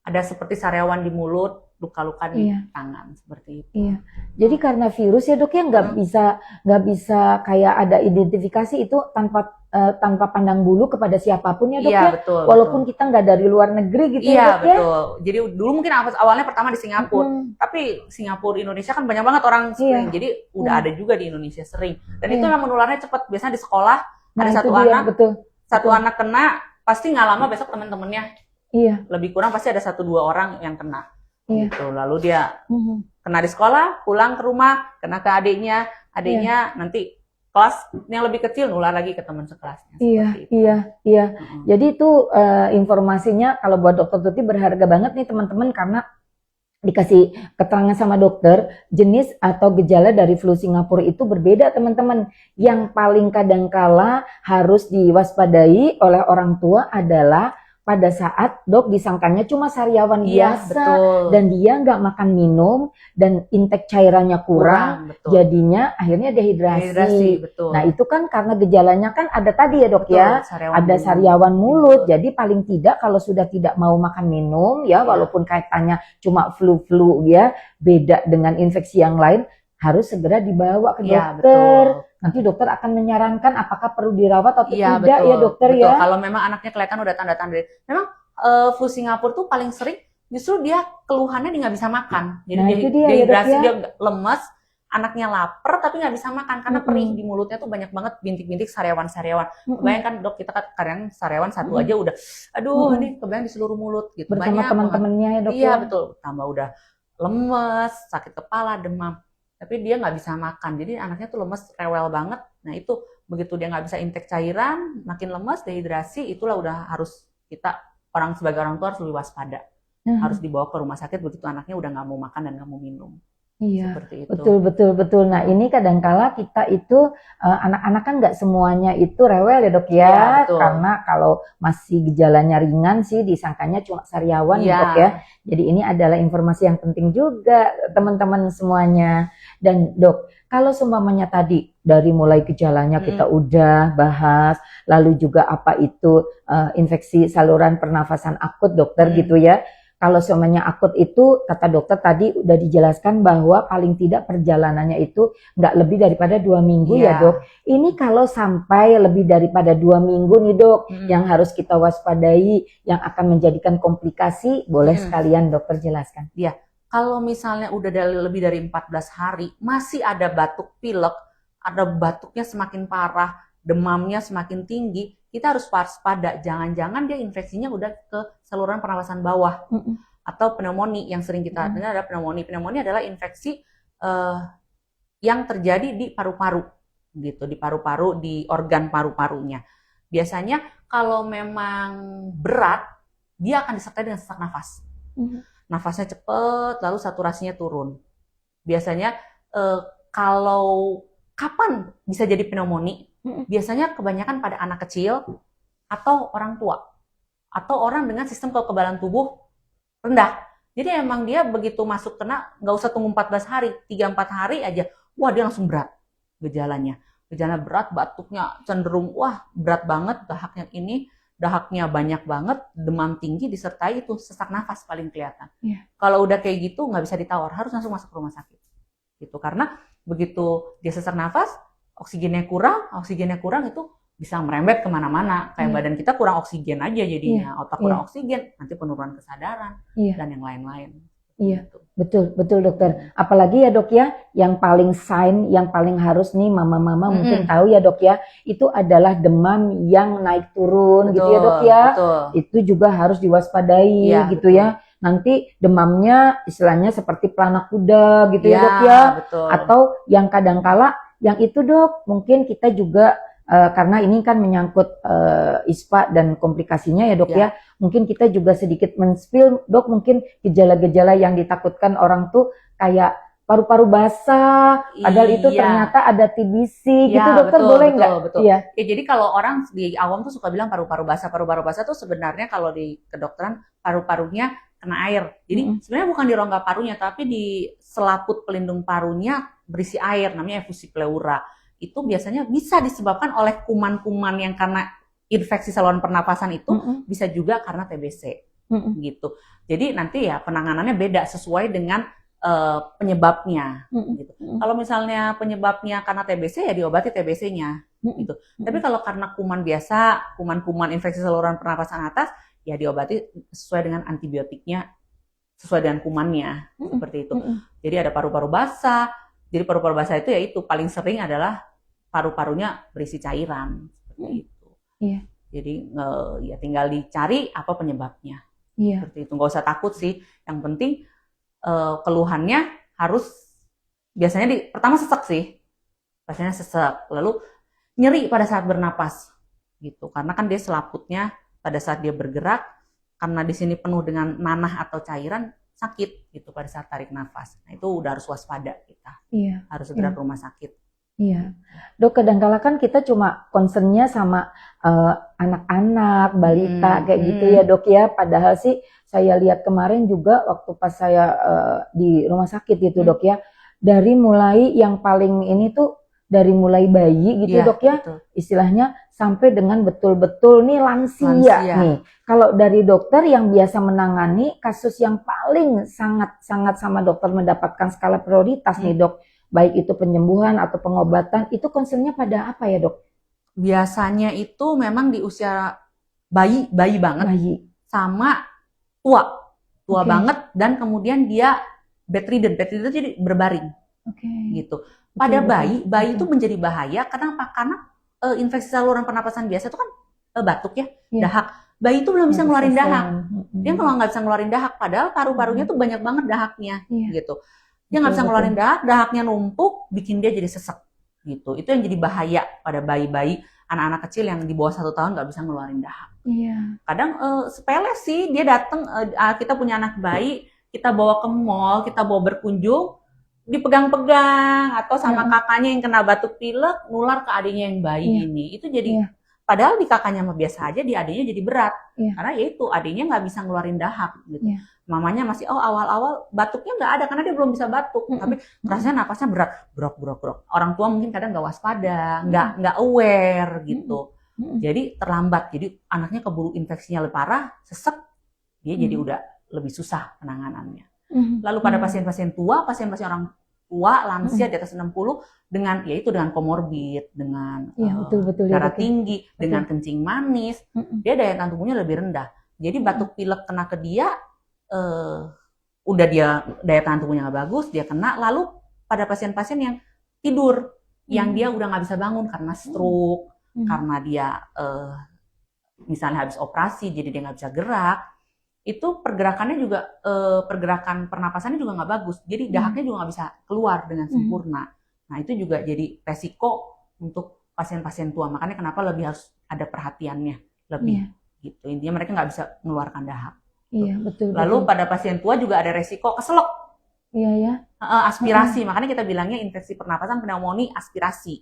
ada seperti sariawan di mulut, luka-luka di Iya. tangan seperti itu. Iya. Jadi karena virus ya dok ya nggak bisa kayak ada identifikasi itu tanpa pandang bulu kepada siapapun ya dok Iya, ya. betul. Walaupun betul. kita nggak dari luar negeri gitu Iya, ya dok ya. betul. Jadi dulu mungkin awalnya pertama di Singapura, tapi Singapura Indonesia kan banyak banget orang screening, jadi udah ada juga di Indonesia sering. Dan itu memang menularnya cepat. Biasanya di sekolah ada itu satu dia, anak, betul. satu anak kena, pasti nggak lama besok teman-temannya. Iya. Lebih kurang pasti ada 1-2 orang yang kena. Iya. Gitu. Lalu dia kena di sekolah, pulang ke rumah, kena ke adiknya nanti kelas yang lebih kecil nular lagi ke teman sekelasnya. Iya, Seperti itu. iya. Jadi itu informasinya kalau buat dokter Tuti berharga banget nih teman-teman karena dikasih keterangan sama dokter jenis atau gejala dari flu Singapura itu berbeda teman-teman. Yang paling kadangkala harus diwaspadai oleh orang tua adalah pada saat dok disangkanya cuma sariawan Iya, biasa betul. dan dia nggak makan minum dan intake cairannya kurang, betul. jadinya akhirnya dehidrasi. Betul. Nah itu kan karena gejalanya kan ada tadi ya dok Betul, ya, sariawan ada dulu. sariawan mulut. Jadi paling tidak kalau sudah tidak mau makan minum ya, walaupun kaitannya cuma flu-flu ya, beda dengan infeksi yang lain, harus segera dibawa ke Iya, dokter. betul. Nanti dokter akan menyarankan apakah perlu dirawat atau Iya, tidak betul. ya dokter Betul. ya. Kalau memang anaknya kelihatan udah tanda-tanda, memang flu Singapura tuh paling sering justru dia keluhannya dia nggak bisa makan. Jadi Nah, itu dia, ya, dehidrasi, Dok, ya. dia lemas, anaknya lapar tapi nggak bisa makan karena perih di mulutnya tuh banyak banget bintik-bintik sariawan-sariawan. Kebayangkan dok, kita kan kadang sariawan satu aja udah, aduh ini kebayang di seluruh mulut gitu. Bersama Banyak teman-temannya ya dok Iya ya. betul, tambah udah lemes, sakit kepala, demam. Tapi dia nggak bisa makan, jadi anaknya tuh lemes, rewel banget. Nah itu begitu dia nggak bisa intake cairan, makin lemes, dehidrasi, itulah udah harus kita sebagai orang tua harus lebih waspada. Harus dibawa ke rumah sakit begitu anaknya udah nggak mau makan dan nggak mau minum. Iya, Seperti itu. betul. Nah ini kadangkala kita itu anak-anak kan nggak semuanya itu rewel ya dok ya, Iya, betul. karena kalau masih gejalanya ringan sih disangkanya cuma sariawan Iya. dok ya. Jadi ini adalah informasi yang penting juga teman-teman semuanya. Dan dok, kalau seumpamanya tadi dari mulai gejalanya kita udah bahas, lalu juga apa itu infeksi saluran pernafasan akut dokter gitu ya. Kalau semuanya akut itu, kata dokter tadi udah dijelaskan bahwa paling tidak perjalanannya itu nggak lebih daripada 2 minggu ya dok. Ini kalau sampai lebih daripada 2 minggu nih dok, yang harus kita waspadai, yang akan menjadikan komplikasi, boleh sekalian dokter jelaskan. Iya, kalau misalnya udah lebih dari 14 hari, masih ada batuk pilek, ada batuknya semakin parah, demamnya semakin tinggi, kita harus waspada. Jangan-jangan dia infeksinya udah ke saluran pernapasan bawah atau pneumonia yang sering kita dengar ada pneumonia. Pneumonia adalah infeksi yang terjadi di paru-paru, gitu, di paru-paru, di organ paru-parunya. Biasanya kalau memang berat, dia akan disertai dengan sesak nafas. Nafasnya cepat, lalu saturasinya turun. Biasanya kalau kapan bisa jadi pneumonia? Biasanya kebanyakan pada anak kecil atau orang tua atau orang dengan sistem kekebalan tubuh rendah. Jadi emang dia begitu masuk kena nggak usah tunggu 14 hari, 3-4 hari aja, wah dia langsung berat gejalanya. Gejala berat, batuknya cenderung wah berat banget, dahaknya banyak banget, demam tinggi disertai itu sesak nafas paling kelihatan. Kalau udah kayak gitu nggak bisa ditawar, harus langsung masuk ke rumah sakit. Gitu karena begitu dia sesak nafas, oksigennya kurang itu bisa merembet kemana-mana. Kayak badan kita kurang oksigen aja jadinya, otak kurang oksigen, nanti penurunan kesadaran dan yang lain-lain. Iya, gitu. betul dokter. Apalagi ya dok ya, yang paling sign, yang paling harus nih mama-mama mungkin tahu ya dok ya, itu adalah demam yang naik turun gitu ya dok ya. Betul. Itu juga harus diwaspadai gitu betul. ya. Nanti demamnya istilahnya seperti pelana kuda gitu ya dok ya. Betul. Atau yang kadangkala yang itu dok, mungkin kita juga karena ini kan menyangkut ISPA dan komplikasinya ya dok ya, mungkin kita juga sedikit men-spill dok, mungkin gejala-gejala yang ditakutkan orang tuh kayak paru-paru basah, padahal itu ternyata ada TBC gitu dokter, boleh nggak? Betul. Ya, jadi kalau orang di awam tuh suka bilang paru-paru basah tuh sebenarnya kalau di kedokteran paru-parunya kena air. Jadi sebenarnya bukan di rongga parunya, tapi di selaput pelindung parunya berisi air, namanya efusi pleura. itu biasanya bisa disebabkan oleh kuman-kuman yang karena infeksi saluran pernapasan itu, bisa juga karena TBC gitu. Jadi nanti ya penanganannya beda sesuai dengan penyebabnya gitu. Kalau misalnya penyebabnya karena TBC ya diobati TBC-nya gitu. Tapi kalau karena kuman biasa, kuman-kuman infeksi saluran pernapasan atas, ya diobati sesuai dengan antibiotiknya, sesuai dengan kumannya, seperti itu. Jadi ada paru-paru basah. Jadi paru-paru basah itu ya itu paling sering adalah paru-parunya berisi cairan, seperti itu. Iya. Jadi ya tinggal dicari apa penyebabnya. Iya. Seperti itu, nggak usah takut sih. Yang penting keluhannya harus biasanya pertama sesek sih, pasiennya sesek, lalu nyeri pada saat bernapas gitu, karena kan dia selaputnya pada saat dia bergerak, karena di sini penuh dengan nanah atau cairan, sakit gitu pada saat tarik nafas. Nah itu udah harus waspada kita, harus segera ke rumah sakit. Iya, Dok, kadang-kala kan kita cuma concernnya sama anak-anak, balita kayak gitu ya Dok ya. Padahal sih saya lihat kemarin juga waktu pas saya di rumah sakit gitu Dok ya. Dari mulai yang paling ini tuh dari mulai bayi gitu Dok ya, betul. Istilahnya sampai dengan betul-betul nih lansia nih. Kalau dari dokter yang biasa menangani kasus yang paling sangat sama dokter mendapatkan skala prioritas nih Dok. Baik itu penyembuhan atau pengobatan, itu concernnya pada apa ya Dok? Biasanya itu memang di usia bayi banget, sama tua banget, dan kemudian dia bedridden itu jadi berbaring, gitu. Pada bayi itu menjadi bahaya karena infeksi saluran pernapasan biasa itu kan batuk ya, dahak. Bayi itu belum bisa ngeluarin dahak, dia kalau nggak bisa ngeluarin dahak, padahal paru-parunya tuh banyak banget dahaknya, gitu. Dia nggak bisa ngeluarin dahaknya numpuk, bikin dia jadi sesek gitu. Itu yang jadi bahaya pada bayi-bayi, anak-anak kecil yang di bawah 1 tahun nggak bisa ngeluarin dahak. Kadang sepele sih, dia datang, kita punya anak bayi, kita bawa ke mall, kita bawa berkunjung, dipegang-pegang atau sama kakaknya yang kena batuk pilek, nular ke adiknya yang bayi ini. Itu jadi padahal di kakaknya mah biasa aja, di adiknya jadi berat. Karena ya itu adiknya nggak bisa ngeluarin dahak gitu. Mamanya masih awal-awal batuknya nggak ada karena dia belum bisa batuk, tapi rasanya napasnya berat, brok. Orang tua mungkin kadang nggak waspada, nggak aware gitu, jadi terlambat, jadi anaknya keburu infeksinya lebih parah, sesek, dia jadi udah lebih susah penanganannya. Lalu pada pasien-pasien tua, pasien-pasien orang tua, lansia di atas 60 dengan yaitu dengan komorbid, dengan darah tinggi, dengan kencing manis, dia daya tahan tubuhnya lebih rendah. Jadi batuk pilek kena ke dia, udah dia daya tahan tubuhnya nggak bagus, dia kena. Lalu pada pasien-pasien yang tidur, yang dia udah nggak bisa bangun karena stroke, karena dia misalnya habis operasi, jadi dia nggak bisa gerak, itu pergerakannya juga pergerakan pernapasannya juga nggak bagus, jadi dahaknya juga nggak bisa keluar dengan sempurna. Nah itu juga jadi resiko untuk pasien-pasien tua. Makanya kenapa lebih harus ada perhatiannya lebih gitu. Intinya mereka nggak bisa mengeluarkan dahak. Betul. Lalu pada pasien tua juga ada resiko keselak. Aspirasi. Makanya kita bilangnya infeksi pernapasan pneumonia aspirasi.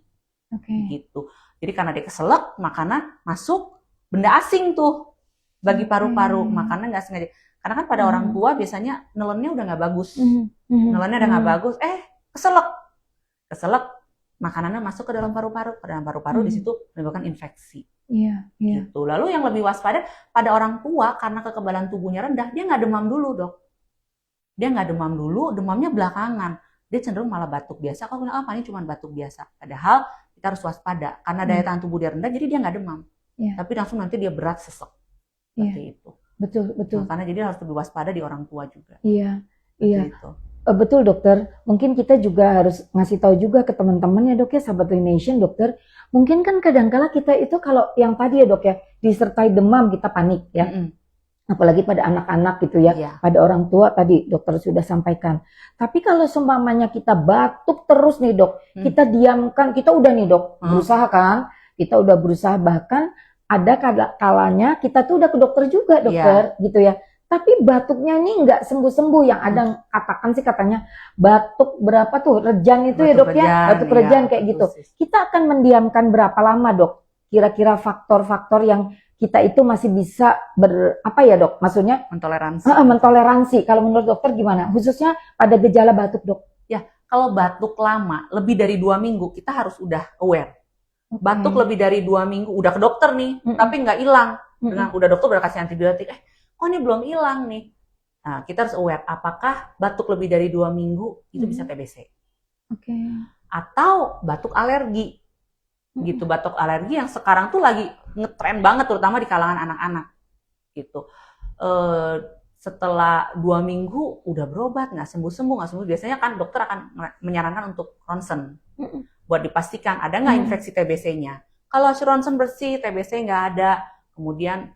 Gitu. Jadi karena dia keselak, makanya masuk benda asing tuh bagi paru-paru, makanya nggak sengaja. Karena kan pada orang tua biasanya nelennya udah nggak bagus, nelennya udah nggak bagus, keselak, makanannya masuk ke dalam paru-paru, di situ menyebabkan infeksi. Gitu. Lalu yang lebih waspada pada orang tua karena kekebalan tubuhnya rendah, dia nggak demam dulu Dok. Dia nggak demam dulu, demamnya belakangan. Dia cenderung malah batuk biasa. Kalau bilang ini cuma batuk biasa. Padahal kita harus waspada karena daya tahan tubuh dia rendah, jadi dia nggak demam. Tapi langsung nanti dia berat sesek. Seperti itu. Betul. Makanya jadi harus lebih waspada di orang tua juga. Itu. Betul dokter, mungkin kita juga harus ngasih tahu juga ke teman-teman ya Dok ya, sahabat Nation dokter. Mungkin kan kadang-kala kita itu kalau yang tadi ya Dok ya, disertai demam kita panik ya. Apalagi pada anak-anak gitu ya, pada orang tua tadi dokter sudah sampaikan. Tapi kalau seumpamanya kita batuk terus nih Dok, kita diamkan, kita udah nih Dok, berusaha kan, kita udah berusaha, bahkan ada kalanya kita tuh udah ke dokter juga dokter gitu ya. Tapi batuknya nih nggak sembuh-sembuh, yang ada katakan sih katanya batuk berapa tuh, rejan itu ya Dok ya, batuk rejan kayak gitu. Kita akan mendiamkan berapa lama Dok? Kira-kira faktor-faktor yang kita itu masih bisa apa ya Dok? Maksudnya mentoleransi. Mentoleransi. Kalau menurut dokter gimana? Khususnya pada gejala batuk Dok? Ya, Kalau batuk lama, lebih dari 2 minggu, kita harus udah aware. Batuk lebih dari 2 minggu, udah ke dokter nih, tapi nggak hilang. Dengan udah dokter udah kasih antibiotik, kok ini belum hilang nih. Nah, kita harus aware, apakah batuk lebih dari 2 minggu, itu bisa TBC. Atau batuk alergi. Gitu, batuk alergi yang sekarang tuh lagi ngetren banget, terutama di kalangan anak-anak. Gitu. Setelah 2 minggu udah berobat, nggak sembuh-sembuh, biasanya kan dokter akan menyarankan untuk ronsen buat dipastikan ada nggak infeksi TBC-nya. Kalau ronsen bersih, TBC nggak ada, kemudian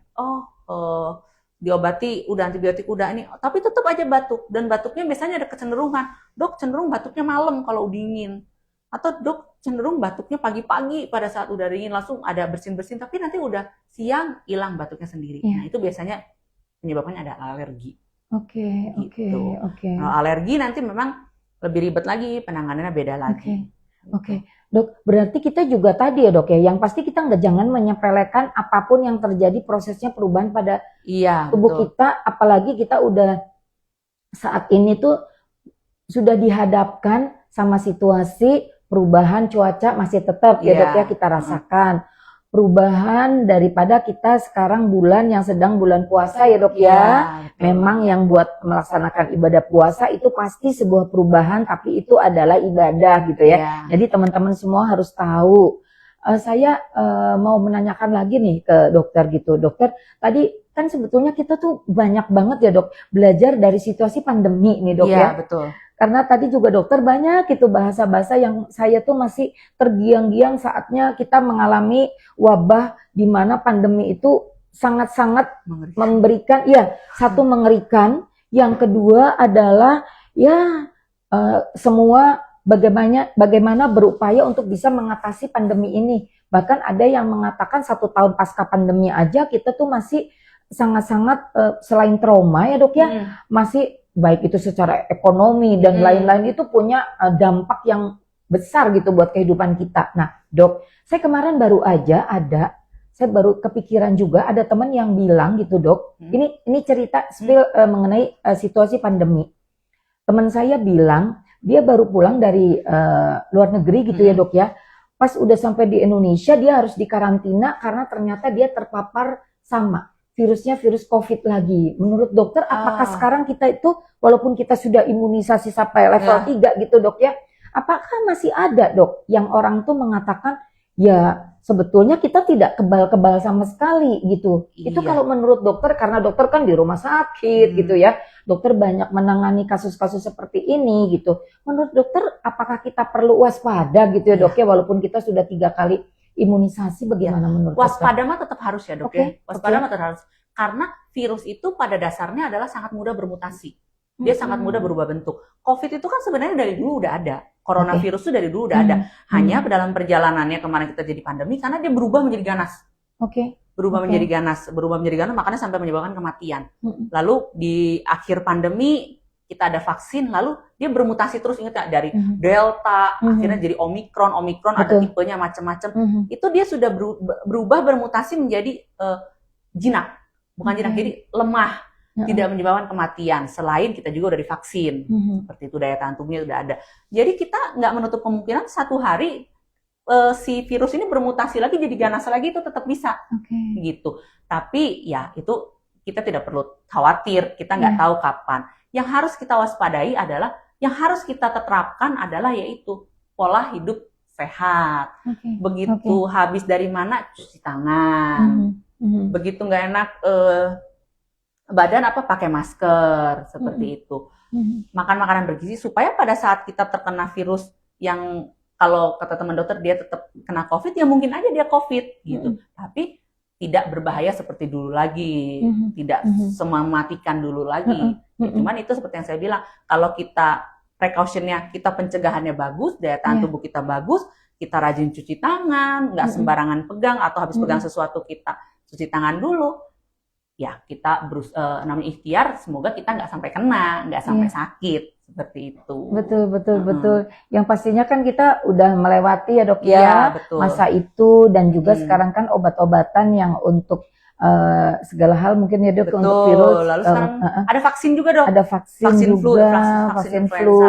diobati, udah antibiotik udah ini, tapi tetap aja batuk, dan batuknya biasanya ada kecenderungan, dok cenderung batuknya malam kalau dingin, atau dok cenderung batuknya pagi-pagi pada saat udah dingin langsung ada bersin-bersin, tapi nanti udah siang hilang batuknya sendiri. Nah itu biasanya penyebabnya ada alergi. Oke. Kalau alergi nanti memang lebih ribet lagi, penanganannya beda lagi. Oke. Dok, berarti kita juga tadi ya dok ya, yang pasti kita jangan menyepelekan apapun yang terjadi prosesnya perubahan pada tubuh kita, apalagi kita udah saat ini tuh sudah dihadapkan sama situasi perubahan cuaca masih tetap ya dok ya kita rasakan. Perubahan daripada kita sekarang bulan yang sedang bulan puasa ya dok ya. Memang yang buat melaksanakan ibadah puasa itu pasti sebuah perubahan, tapi itu adalah ibadah gitu ya. Jadi teman-teman semua harus tahu. Saya mau menanyakan lagi nih ke dokter gitu. Dokter, tadi kan sebetulnya kita tuh banyak banget ya dok belajar dari situasi pandemi nih dok ya. Betul. Karena tadi juga dokter banyak itu bahasa-bahasa yang saya tuh masih tergiang-giang saatnya kita mengalami wabah di mana pandemi itu sangat-sangat memberikan, satu mengerikan, yang kedua adalah semua bagaimana berupaya untuk bisa mengatasi pandemi ini. Bahkan ada yang mengatakan 1 tahun pasca pandemi aja kita tuh masih sangat-sangat selain trauma ya dok ya, masih baik itu secara ekonomi dan lain-lain itu punya dampak yang besar gitu buat kehidupan kita. Nah dok, saya kemarin saya baru kepikiran juga ada teman yang bilang gitu dok, ini cerita mengenai situasi pandemi. Teman saya bilang dia baru pulang dari luar negeri gitu ya dok ya, pas udah sampai di Indonesia dia harus dikarantina karena ternyata dia terpapar sama virusnya virus COVID lagi. Menurut dokter, apakah sekarang kita itu, walaupun kita sudah imunisasi sampai level 3 gitu dok ya, apakah masih ada dok yang orang tuh mengatakan, ya sebetulnya kita tidak kebal-kebal sama sekali gitu. Itu kalau menurut dokter, karena dokter kan di rumah sakit gitu ya, dokter banyak menangani kasus-kasus seperti ini gitu. Menurut dokter, apakah kita perlu waspada gitu ya dok ya, walaupun kita sudah 3 kali imunisasi, bagaimana menurut waspada mah tetap harus ya dok ya. Waspada mah tetap harus, karena virus itu pada dasarnya adalah sangat mudah bermutasi. Dia sangat mudah berubah bentuk. COVID itu kan sebenarnya dari dulu udah ada. Coronavirus itu dari dulu udah ada. Hanya dalam perjalanannya kemarin kita jadi pandemi karena dia berubah menjadi ganas. Berubah menjadi ganas, makanya sampai menyebabkan kematian. Lalu di akhir pandemi kita ada vaksin, lalu dia bermutasi terus, ingat gak? Dari Delta, akhirnya jadi Omikron ada tipenya macam-macam. Itu dia sudah berubah bermutasi menjadi jinak, bukan jinak, jadi lemah, tidak menyebabkan kematian. Selain kita juga udah divaksin, seperti itu daya tahan tubuhnya sudah ada. Jadi kita nggak menutup kemungkinan satu hari si virus ini bermutasi lagi jadi ganas lagi, itu tetap bisa, gitu. Tapi ya itu kita tidak perlu khawatir, kita nggak tahu kapan. Yang harus kita waspadai adalah, yang harus kita terapkan adalah yaitu pola hidup sehat. Begitu habis dari mana, cuci tangan. Begitu nggak enak badan pakai masker, seperti itu. Makan makanan bergizi supaya pada saat kita terkena virus yang kalau kata teman dokter dia tetap kena COVID, ya mungkin aja dia COVID gitu. Tapi tidak berbahaya seperti dulu lagi, tidak semematikan dulu lagi. Cuman itu seperti yang saya bilang, kalau kita precautionnya, kita pencegahannya bagus, daya tahan tubuh kita bagus, kita rajin cuci tangan, nggak sembarangan pegang, atau habis pegang sesuatu kita cuci tangan dulu. Ya kita namanya ikhtiar, semoga kita nggak sampai kena, nggak sampai sakit, seperti itu. Betul. Yang pastinya kan kita udah melewati ya dok ya, masa itu, dan juga sekarang kan obat-obatan yang untuk segala hal mungkin ya dok, untuk virus. Lalu sekarang ada vaksin juga dok. Ada vaksin juga, vaksin flu.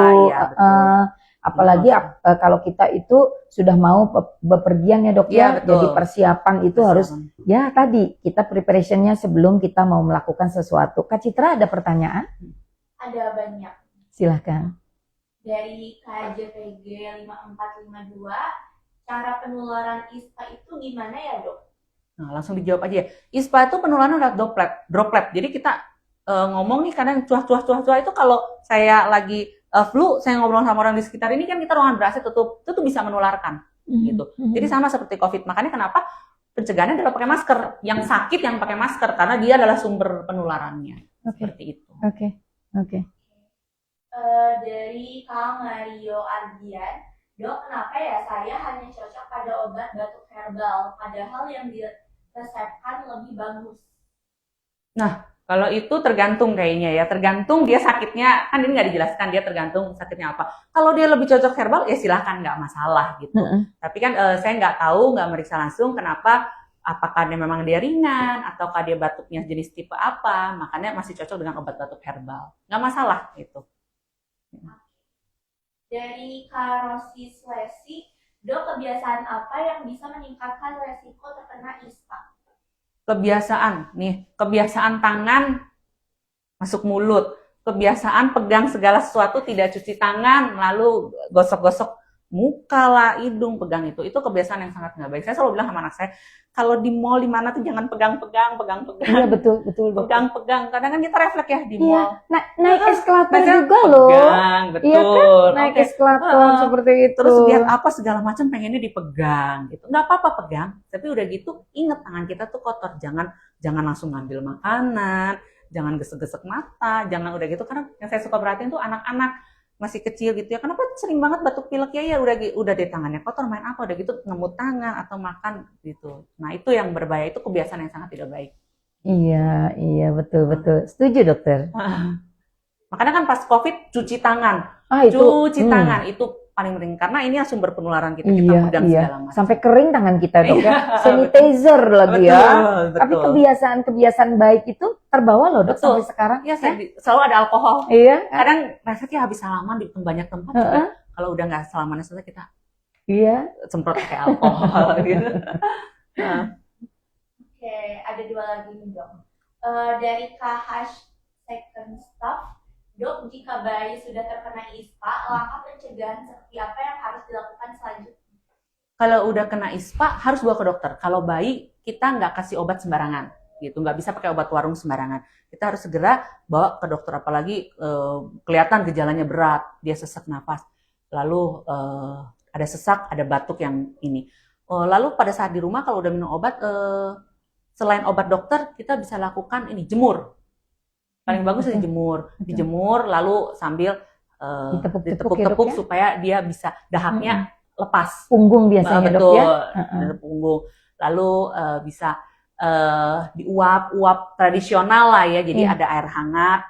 Apalagi kalau kita itu sudah mau bepergian ya dok Iya, ya. betul. Jadi persiapan itu harus ya tadi kita preparationnya sebelum kita mau melakukan sesuatu. Kak Citra ada pertanyaan? Ada banyak. Silahkan. Dari KJPG 5452, cara penularan ISPA itu gimana ya dok? Nah, langsung dijawab aja ya. ISPA itu penularan adalah droplet. Jadi kita ngomong nih kadang cuah itu kalau saya lagi flu, saya ngobrol sama orang di sekitar ini kan kita ruangan ber-AC tutup, itu tuh bisa menularkan gitu. Jadi sama seperti COVID. Makanya kenapa pencegahannya adalah pakai masker. Yang sakit yang pakai masker karena dia adalah sumber penularannya. Seperti itu. Oke. Dari Kang Mario Ardian, dok kenapa ya saya hanya cocok pada obat batuk herbal, padahal yang diresepkan lebih bagus? Nah, kalau itu tergantung kayaknya ya, tergantung dia sakitnya, kan ini nggak dijelaskan dia tergantung sakitnya apa. Kalau dia lebih cocok herbal, ya silahkan, nggak masalah gitu. Tapi kan saya nggak tahu, nggak meriksa langsung kenapa, apakah dia memang dia ringan, ataukah dia batuknya jenis tipe apa, makanya masih cocok dengan obat batuk herbal. Nggak masalah gitu. Dari Karosi Slesi, dok kebiasaan apa yang bisa meningkatkan resiko terkena ISPA? Kebiasaan tangan masuk mulut, kebiasaan pegang segala sesuatu tidak cuci tangan, lalu gosok-gosok muka lah, hidung, pegang itu kebiasaan yang sangat nggak baik. Saya selalu bilang sama anak saya, kalau di mall di mana tuh jangan pegang-pegang. Iya betul. Pegang-pegang, kadang kan kita refleks ya di mall. Naik eskalator juga loh. Pegang, betul. Iya kan? Naik eskalator seperti itu. Terus lihat apa segala macam pengennya dipegang gitu. Nggak apa-apa pegang, tapi udah gitu inget tangan kita tuh kotor. Jangan langsung ngambil makanan, jangan gesek-gesek mata, jangan udah gitu. Karena yang saya suka perhatiin tuh anak-anak masih kecil gitu ya. Kenapa sering banget batuk pilek ya udah di tangannya kotor, main apa udah gitu ngemut tangan atau makan gitu. Nah, itu yang berbahaya, itu kebiasaan yang sangat tidak baik. Iya, betul. Setuju, dokter. Makanya kan pas COVID cuci tangan. Tangan itu paling penting karena ini sumber penularan kita pegang segala macam. Sampai kering tangan kita, dok ya. Sanitizer lagi ya. Betul. Tapi kebiasaan baik itu terbawa loh, dok, sampai sekarang. Iya, selalu ada alkohol. Iya. Kadang rasanya habis salaman di banyak tempat juga. Kalau udah nggak salaman selesai kita semprot pakai alkohol gitu. Oke, ada dua lagi nih dok. Dari KH Second Staff, dok jika bayi sudah terkena ISPA, langkah pencegahan seperti apa yang harus dilakukan selanjutnya? Kalau udah kena ISPA harus bawa ke dokter. Kalau bayi kita nggak kasih obat sembarangan, gitu, nggak bisa pakai obat warung sembarangan. Kita harus segera bawa ke dokter, apalagi kelihatan gejalanya berat, dia sesak napas, lalu ada sesak, ada batuk yang ini. Lalu pada saat di rumah kalau udah minum obat, selain obat dokter kita bisa lakukan ini jemur. Paling bagus dijemur, lalu sambil ditepuk-tepuk supaya dia bisa dahaknya lepas. Punggung biasanya dok ya. Punggung. Lalu bisa diuap tradisional lah ya. Jadi ada air hangat,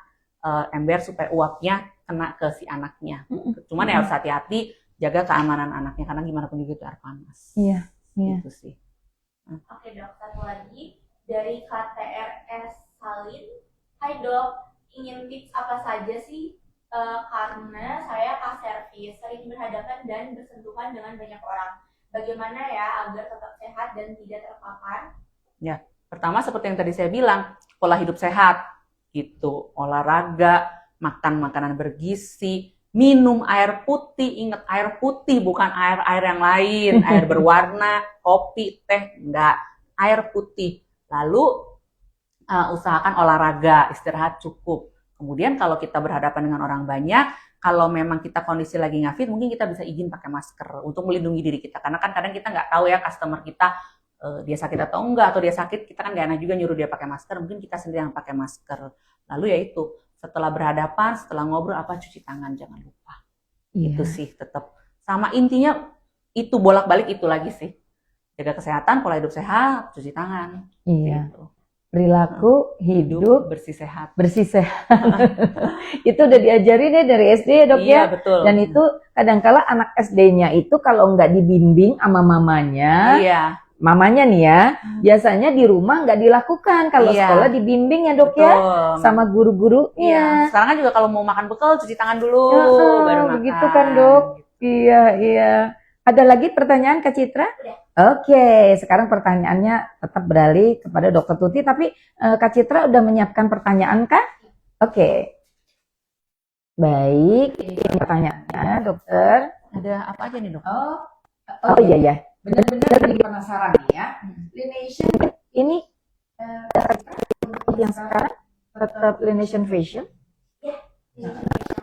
ember supaya uapnya kena ke si anaknya. Cuman ya harus hati-hati, jaga keamanan anaknya karena gimana pun juga itu air panas. Iya. Gitu sih. Oke dok, satu lagi dari KTRS Salin. Hai dok, ingin tips apa saja sih? Karena saya pas servis, sering berhadapan dan bersentuhan dengan banyak orang. Bagaimana ya agar tetap sehat dan tidak terpapar? Ya, pertama seperti yang tadi saya bilang, pola hidup sehat, gitu, olahraga, makan makanan bergizi, minum air putih. Ingat air putih, bukan air yang lain, air berwarna, kopi, teh, enggak, air putih. Lalu usahakan olahraga, istirahat cukup. Kemudian kalau kita berhadapan dengan orang banyak, kalau memang kita kondisi lagi nggak fit, mungkin kita bisa izin pakai masker untuk melindungi diri kita. Karena kan kadang kita nggak tahu ya customer kita dia sakit atau enggak, atau dia sakit kita kan nggak enak juga nyuruh dia pakai masker. Mungkin kita sendiri yang pakai masker. Lalu ya itu setelah berhadapan, setelah ngobrol cuci tangan jangan lupa. Itu sih tetap sama intinya itu bolak-balik itu lagi sih. Jaga kesehatan, pola hidup sehat, cuci tangan. Iya. Gitu. Perilaku hidup bersih sehat. Itu udah diajarin deh dari SD ya dok ya. Betul. Dan itu kadang-kala anak SD-nya itu kalau nggak dibimbing sama mamanya, mamanya nih ya, biasanya di rumah nggak dilakukan. Kalau sekolah dibimbing ya dok ya, sama guru-gurunya. Sekarang kan juga kalau mau makan bekal cuci tangan dulu, baru makan. Begitu kan dok. Iya, iya. Ada lagi pertanyaan Kak Citra? Oke, sekarang pertanyaannya tetap beralih kepada Dokter Tuti, tapi Kak Citra udah menyiapkan pertanyaan kah? Oke, baik. Ini pertanyaannya, Dokter. Ada apa aja nih, Dok? Oh iya ya, benar-benar jadi penasaran nih ya. Lineation ini untuk yang sekarang tetap Lineation Facial?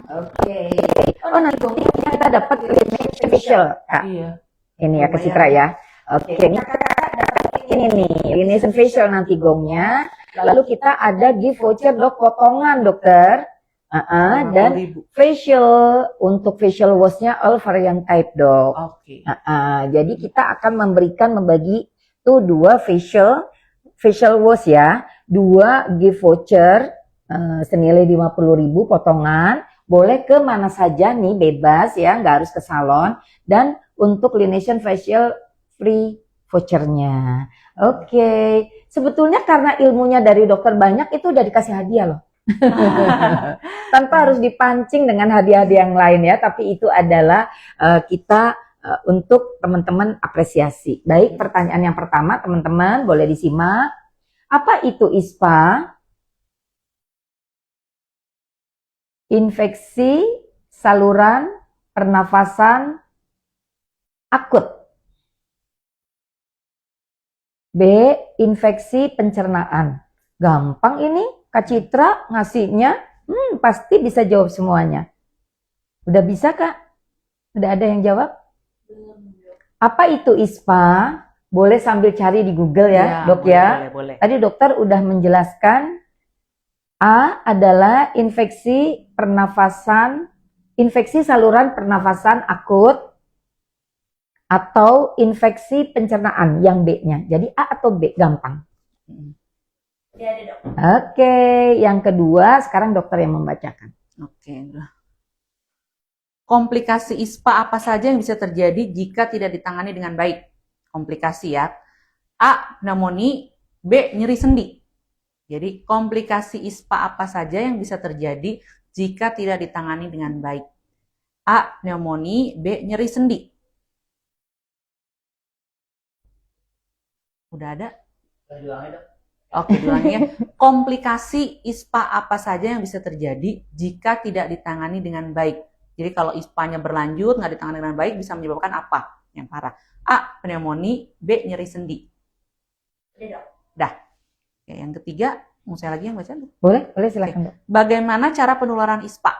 Oke. Oh nanti kita dapat Lineation Facial, Kak. Iya. Ini ya Kak Citra ya. Oke, ini Kakak dapat ini nih, Lineation Facial nanti gongnya. Lalu kita ada gift voucher dok potongan dokter. Dan 50.000. facial untuk facial wash-nya all variant type dok. Oke. Jadi kita akan membagi tuh 2 facial wash ya, 2 gift voucher senilai 50.000 potongan. Boleh ke mana saja nih, bebas ya, nggak harus ke salon. Dan untuk Lineation Facial free vouchernya. Oke. Sebetulnya karena ilmunya dari dokter banyak, itu udah dikasih hadiah loh. Tanpa harus dipancing dengan hadiah-hadiah yang lain ya, tapi itu adalah kita untuk teman-teman apresiasi. Baik, pertanyaan yang pertama teman-teman boleh disimak. Apa itu ISPA? Infeksi saluran pernafasan akut. B. Infeksi pencernaan. Gampang ini. Kak Citra ngasihnya, pasti bisa jawab semuanya. Udah bisa Kak? Udah ada yang jawab? Apa itu ISPA? Boleh sambil cari di Google ya, dok boleh, ya. Boleh. Tadi dokter udah menjelaskan. A adalah infeksi saluran pernafasan akut atau infeksi pencernaan yang B-nya. Jadi A atau B gampang. Oke, yang kedua sekarang dokter yang membacakan. Oke. Komplikasi ISPA apa saja yang bisa terjadi jika tidak ditangani dengan baik? Komplikasi ya. A. Pneumonia. B. Nyeri sendi. Jadi komplikasi ISPA apa saja yang bisa terjadi jika tidak ditangani dengan baik? A. Pneumonia. B. Nyeri sendi. Udah ada? Oke, diulangi ya. Komplikasi ISPA apa saja yang bisa terjadi jika tidak ditangani dengan baik? Jadi kalau ISPA-nya berlanjut, nggak ditangani dengan baik, bisa menyebabkan apa yang parah? A. Pneumonia. B. Nyeri sendi. Dah. Ya, yang ketiga, mau saya lagi yang baca? Boleh silakan dok. Bagaimana cara penularan ISPA?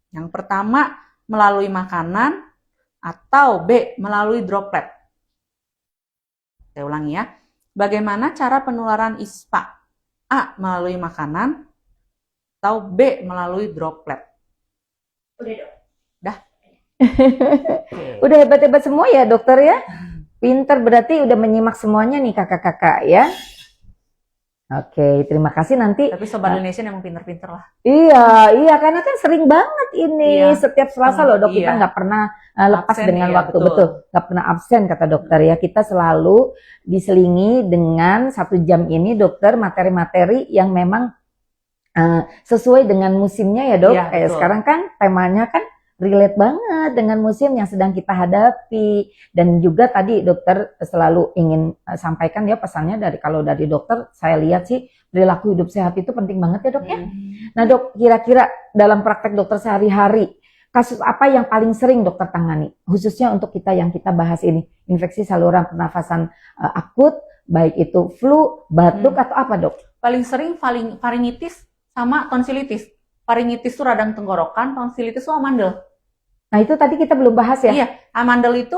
Yang pertama, melalui makanan atau B. Melalui droplet. Saya ulangi ya. Bagaimana cara penularan ISPA? A. Melalui makanan atau B. Melalui droplet. Udah dok. Dah. Udah hebat-hebat semua ya dokter ya. Pinter berarti udah menyimak semuanya nih kakak-kakak ya. Oke, terima kasih nanti. Tapi Sobat Lineation emang pinter-pinter lah. Iya, karena kan sering banget ini. Iya. Setiap Selasa loh dok, kita Iya. nggak pernah lepas Absen, dengan iya, waktu. betul. Betul, nggak pernah absen kata dokter ya. Kita selalu diselingi dengan 1 jam ini dokter materi-materi yang memang sesuai dengan musimnya ya dok. Iya, Kayak betul. sekarang kan temanya kan relate banget dengan musim yang sedang kita hadapi. Dan juga tadi dokter selalu ingin sampaikan ya pesannya kalau dari dokter saya lihat sih perilaku hidup sehat itu penting banget ya dok ya. Nah dok, kira-kira dalam praktek dokter sehari-hari kasus apa yang paling sering dokter tangani? Khususnya untuk kita yang kita bahas ini, infeksi saluran pernafasan akut, baik itu flu, batuk atau apa dok? Paling sering faringitis sama tonsilitis. Faringitis itu radang tenggorokan, tonsilitis itu amandel. Nah itu tadi kita belum bahas ya? Iya, amandel itu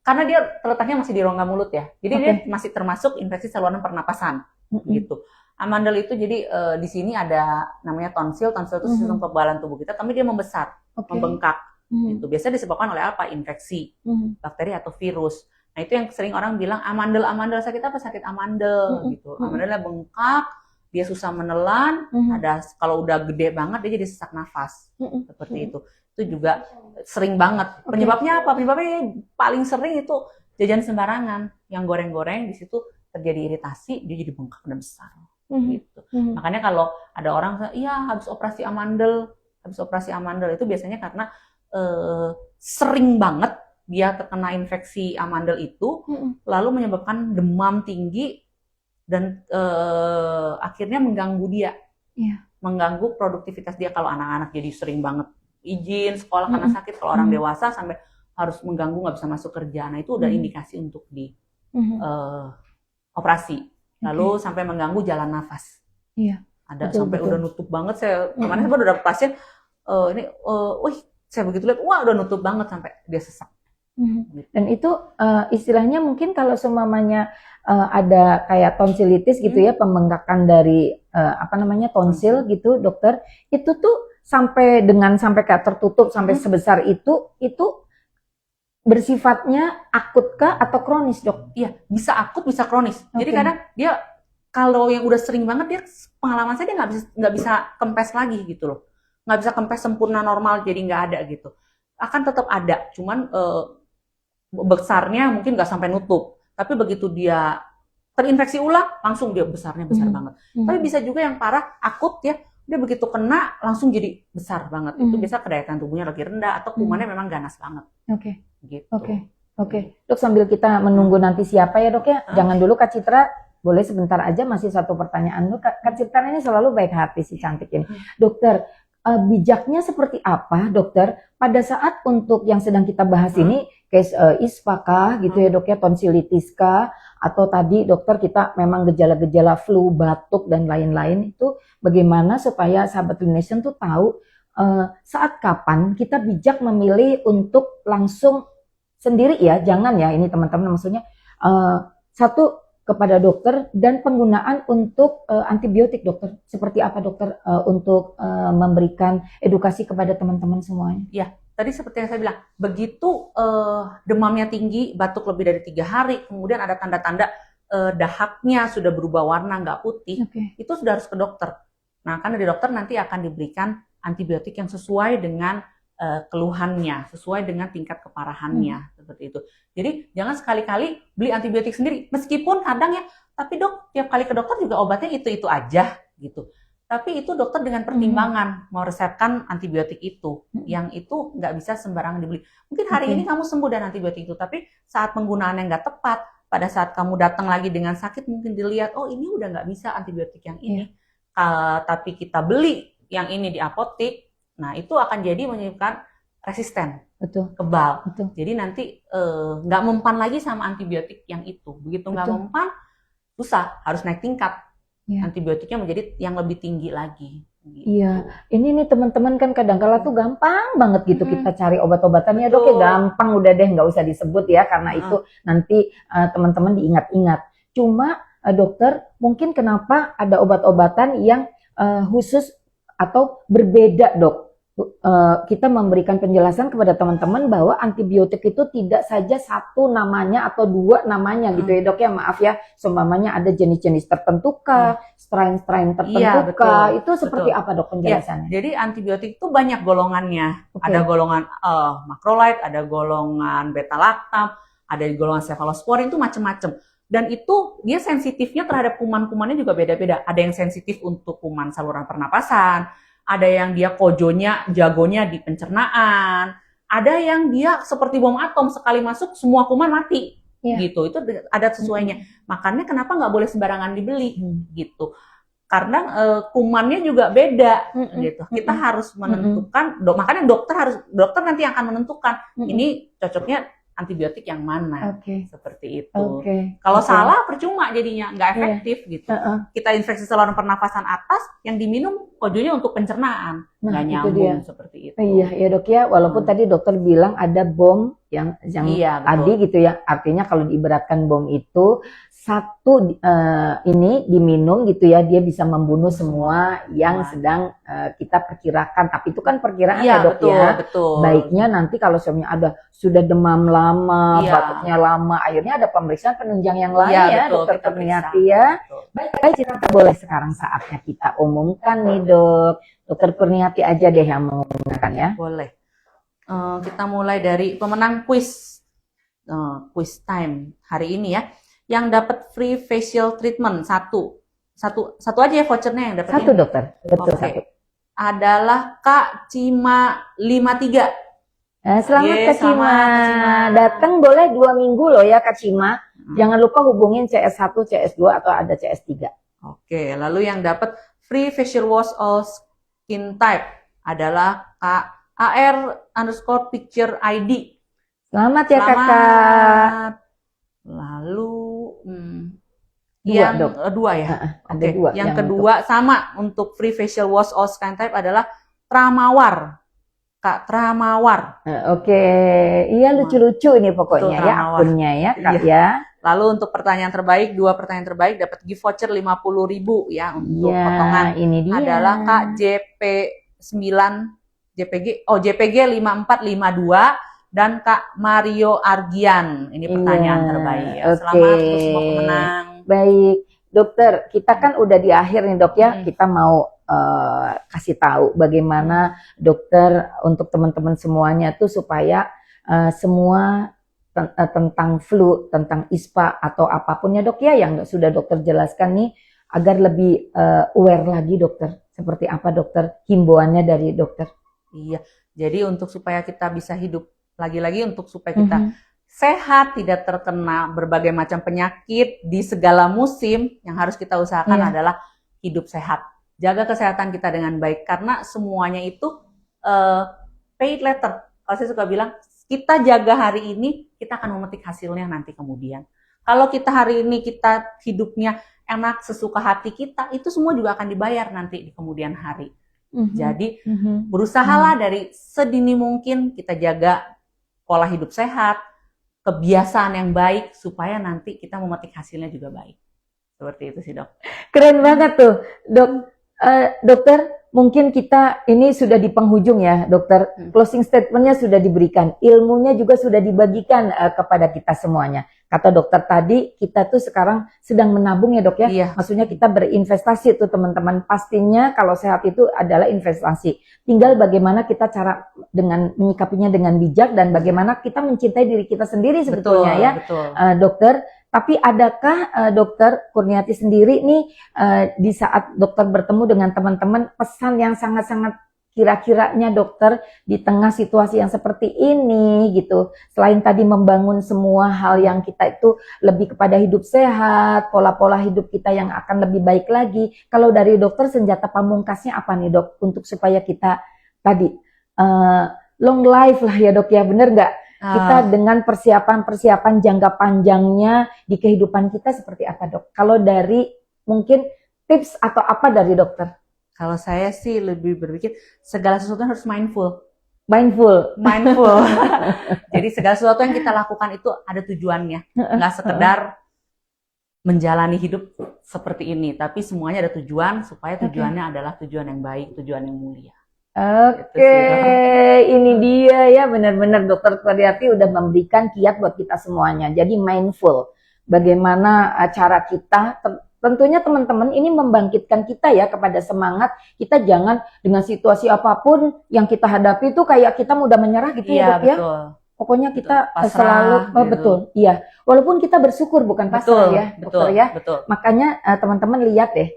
karena dia terletaknya masih di rongga mulut ya. Jadi dia masih termasuk infeksi saluran pernapasan gitu. Amandel itu jadi di sini ada namanya tonsil. Tonsil itu sistem kekebalan tubuh kita, tapi dia membesar, membengkak. Gitu. Biasanya disebabkan oleh apa? Infeksi, bakteri atau virus. Nah itu yang sering orang bilang amandel sakit apa? Sakit amandel gitu. Amandelnya bengkak, dia susah menelan, ada kalau udah gede banget dia jadi sesak nafas. Seperti itu. Itu juga sering banget. Penyebabnya apa? Penyebabnya paling sering itu jajan sembarangan, yang goreng-goreng di situ terjadi iritasi, dia jadi bengkak dan besar. Gitu. Makanya kalau ada orang, iya habis operasi amandel itu biasanya karena sering banget dia terkena infeksi amandel itu, lalu menyebabkan demam tinggi dan akhirnya mengganggu dia, mengganggu produktivitas dia. Kalau anak-anak jadi sering banget izin sekolah karena sakit, kalau orang dewasa sampai harus mengganggu, nggak bisa masuk kerja. Nah itu udah indikasi untuk di operasi. Lalu sampai mengganggu jalan nafas. Ada sampai udah nutup banget. Saya kemarin saya baru dapat pasien, saya begitu lihat, wah udah nutup banget sampai dia sesak. Dan itu istilahnya mungkin kalau seumpamanya ada kayak tonsilitis gitu ya, pembengkakan dari tonsil gitu, dokter, itu tuh sampai kayak tertutup sampai sebesar itu bersifatnya akut kah atau kronis, dok? Iya, bisa akut, bisa kronis. Jadi kadang dia kalau yang udah sering banget, dia pengalaman saya dia nggak bisa kempes lagi gitu loh, nggak bisa kempes sempurna normal, jadi nggak ada gitu. Akan tetap ada, cuman besarnya mungkin nggak sampai nutup. Tapi begitu dia terinfeksi ulang, langsung dia besarnya besar banget. Tapi bisa juga yang parah akut ya, dia begitu kena langsung jadi besar banget. Itu biasa kedaya tahan tubuhnya lagi rendah atau kumannya memang ganas banget. Gitu. Oke. Dok, sambil kita menunggu nanti siapa ya, dok ya, jangan dulu Kak Citra, boleh sebentar aja, masih satu pertanyaan dulu. Kak Citra ini selalu baik hati si cantik ini. Dokter, bijaknya seperti apa, dokter, pada saat untuk yang sedang kita bahas ini, case ISPA kah gitu ya, dok ya, tonsilitis kah, atau tadi dokter kita memang gejala-gejala flu, batuk dan lain-lain, itu bagaimana supaya sahabat clinician tuh tahu saat kapan kita bijak memilih untuk langsung sendiri ya, jangan ya ini teman-teman, maksudnya satu kepada dokter, dan penggunaan untuk antibiotik, dokter, seperti apa dokter untuk memberikan edukasi kepada teman-teman semuanya? Ya, tadi seperti yang saya bilang, begitu demamnya tinggi, batuk lebih dari 3 hari, kemudian ada tanda-tanda dahaknya sudah berubah warna, nggak putih, itu sudah harus ke dokter. Nah, kan dari dokter nanti akan diberikan antibiotik yang sesuai dengan keluhannya, sesuai dengan tingkat keparahannya, seperti itu. Jadi jangan sekali-kali beli antibiotik sendiri, meskipun kadang ya, tapi dok tiap kali ke dokter juga obatnya itu aja gitu. Tapi itu dokter dengan pertimbangan mau resepkan antibiotik itu, yang itu nggak bisa sembarangan dibeli. Mungkin hari ini kamu sembuh dari antibiotik itu, tapi saat penggunaannya nggak tepat, pada saat kamu datang lagi dengan sakit mungkin dilihat, oh ini udah nggak bisa antibiotik yang ini, tapi kita beli yang ini di apotek. Nah, itu akan jadi menyebabkan resisten, kebal. Jadi nanti nggak mempan lagi sama antibiotik yang itu. Begitu nggak mempan, susah, harus naik tingkat. Antibiotiknya menjadi yang lebih tinggi lagi. Gitu. Iya, ini nih teman-teman kan kadang-kala tuh gampang banget gitu kita cari obat-obatannya, dok ya, gampang, udah deh nggak usah disebut ya, karena itu nanti teman-teman diingat-ingat. Cuma dokter, mungkin kenapa ada obat-obatan yang khusus atau berbeda, dok? Kita memberikan penjelasan kepada teman-teman bahwa antibiotik itu tidak saja satu namanya atau dua namanya gitu ya, dok ya, maaf ya, seumpamanya ada jenis-jenis tertentu kah, strain-strain tertentu kah, itu seperti apa, dok, penjelasannya? Jadi antibiotik itu banyak golongannya, ada golongan macrolide, ada golongan beta-lactam, ada golongan cephalosporin, itu macam-macam. Dan itu dia sensitifnya terhadap kuman-kumannya juga beda-beda. Ada yang sensitif untuk kuman saluran pernapasan, ada yang dia jagonya di pencernaan, ada yang dia seperti bom atom, sekali masuk semua kuman mati, gitu. Itu ada sesuainya. Makanya kenapa nggak boleh sembarangan dibeli, gitu. Karena kumannya juga beda, gitu. Kita harus menentukan, makanya dokter nanti akan menentukan ini cocoknya antibiotik yang mana, seperti itu. Kalau salah percuma jadinya, nggak efektif gitu. Kita infeksi saluran pernafasan atas, yang diminum kojonya untuk pencernaan, nggak nyambung seperti itu. Iya ya, dok ya, walaupun tadi dokter bilang ada bom yang tadi gitu ya, artinya kalau diibaratkan bom itu satu ini diminum gitu ya, dia bisa membunuh semua yang sedang kita perkirakan. Tapi itu kan perkiraan ya, dok ya. Baiknya nanti kalau sudah demam lama, batuknya lama, akhirnya ada pemeriksaan penunjang yang lain ya, dokter Kurniati ya. Baik, kita boleh sekarang saatnya kita umumkan nih, dok. Dokter Kurniati aja deh yang mengumumkan ya. Boleh. Kita mulai dari pemenang quiz time hari ini ya. Yang dapat free facial treatment satu aja ya vouchernya yang dapat. Satu, dokter, betul. Satu. Adalah Kak Cima 53. Selamat Ye, Kak Cima. selamat, Kak Cima. Datang boleh 2 minggu loh ya Kak Cima. Jangan lupa hubungin CS1, CS2 atau ada CS3. Oke, lalu yang dapat free facial wash all skin type adalah Kak AR_picture ID. Selamat ya Kakak. Selamat. Lalu yang Dok. dua ya. Ada Oke, dua. yang kedua sama untuk free facial wash all skin type adalah Tramawar. Kak Tramawar. Oke, iya lucu-lucu ini pokoknya Betul, ya Tramawar. akunnya ya Kak Iya. ya. Lalu untuk pertanyaan terbaik, 2 pertanyaan terbaik dapat gift voucher 50.000 ya untuk Iya, potongan. ini dia. Adalah Kak JPG 5452 dan Kak Mario Argian. Ini pertanyaan Iya, terbaik ya. oke. Selamat untuk semua pemenang. Baik, dokter, kita kan udah di akhir nih dok ya. Hmm. Kita mau kasih tahu bagaimana dokter untuk teman-teman semuanya tuh supaya semua tentang flu, tentang ISPA atau apapun ya dok ya yang sudah dokter jelaskan nih agar lebih aware lagi dokter. Seperti apa dokter himbauannya dari dokter? Iya, jadi untuk supaya kita bisa hidup lagi-lagi untuk supaya kita sehat, tidak terkena berbagai macam penyakit di segala musim, yang harus kita usahakan adalah hidup sehat. Jaga kesehatan kita dengan baik karena semuanya itu pay it later. Kalau saya suka bilang, kita jaga hari ini, kita akan memetik hasilnya nanti kemudian. Kalau kita hari ini kita hidupnya enak sesuka hati kita, itu semua juga akan dibayar nanti di kemudian hari. Jadi berusahalah dari sedini mungkin kita jaga pola hidup sehat, kebiasaan yang baik supaya nanti kita memetik hasilnya juga baik. Seperti itu sih dok. Keren banget tuh dok. Dokter, mungkin kita ini sudah di penghujung ya dokter. Closing statementnya sudah diberikan, ilmunya juga sudah dibagikan kepada kita semuanya. Kata dokter tadi, kita tuh sekarang sedang menabung ya dok ya. Iya. Maksudnya kita berinvestasi tuh teman-teman. Pastinya kalau sehat itu adalah investasi. Tinggal bagaimana kita cara dengan menyikapinya dengan bijak dan bagaimana kita mencintai diri kita sendiri sebetulnya ya. Betul. Dokter. Tapi adakah dokter Kurniati sendiri nih di saat dokter bertemu dengan teman-teman pesan yang sangat-sangat kira-kiranya dokter di tengah situasi yang seperti ini gitu, selain tadi membangun semua hal yang kita itu lebih kepada hidup sehat, pola-pola hidup kita yang akan lebih baik lagi, kalau dari dokter senjata pamungkasnya apa nih dok untuk supaya kita tadi long life lah ya dok ya, bener nggak? Kita dengan persiapan-persiapan jangka panjangnya di kehidupan kita seperti apa dok? Kalau dari mungkin tips atau apa dari dokter? Kalau saya sih lebih berpikir segala sesuatu harus mindful. Mindful. Jadi segala sesuatu yang kita lakukan itu ada tujuannya. Nggak sekedar menjalani hidup seperti ini. Tapi semuanya ada tujuan supaya tujuannya adalah tujuan yang baik, tujuan yang mulia. Oke, ini dia ya benar-benar dokter Kurniati udah memberikan kiat buat kita semuanya. Jadi mindful. Bagaimana cara kita, tentunya teman-teman ini membangkitkan kita ya kepada semangat. Kita jangan dengan situasi apapun yang kita hadapi itu kayak kita mudah menyerah gitu ya dok ya. Betul. Pokoknya kita Pasrah, selalu gitu. Betul, iya. Walaupun kita bersyukur bukan pasrah ya, dokter ya. Betul. Makanya teman-teman lihat deh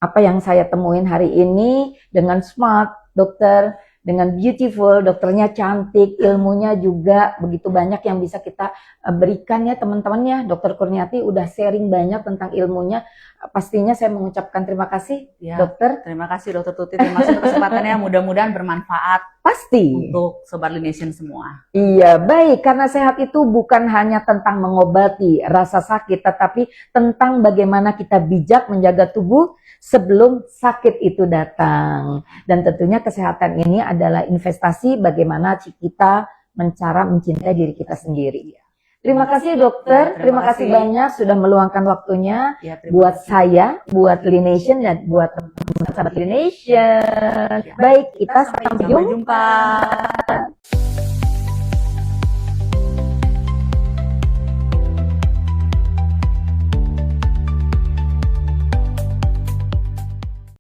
apa yang saya temuin hari ini dengan smart dokter, dengan beautiful, dokternya cantik, ilmunya juga begitu banyak yang bisa kita berikan ya teman-temannya. Dokter Kurniati udah sharing banyak tentang ilmunya. Pastinya saya mengucapkan terima kasih Ya, dokter. Terima kasih dokter Tuti, terima kasih untuk kesempatannya. Mudah-mudahan bermanfaat Pasti. untuk Sobat Lination semua. Iya, baik. Karena sehat itu bukan hanya tentang mengobati rasa sakit, tetapi tentang bagaimana kita bijak menjaga tubuh sebelum sakit itu datang. Dan tentunya kesehatan ini adalah investasi bagaimana kita cara mencintai diri kita sendiri. Terima kasih dokter, terima kasih banyak sudah meluangkan waktunya Ya, buat saya, buat Lination dan buat teman-teman sahabat Lination. Baik, kita sampai jumpa. Sampai jumpa.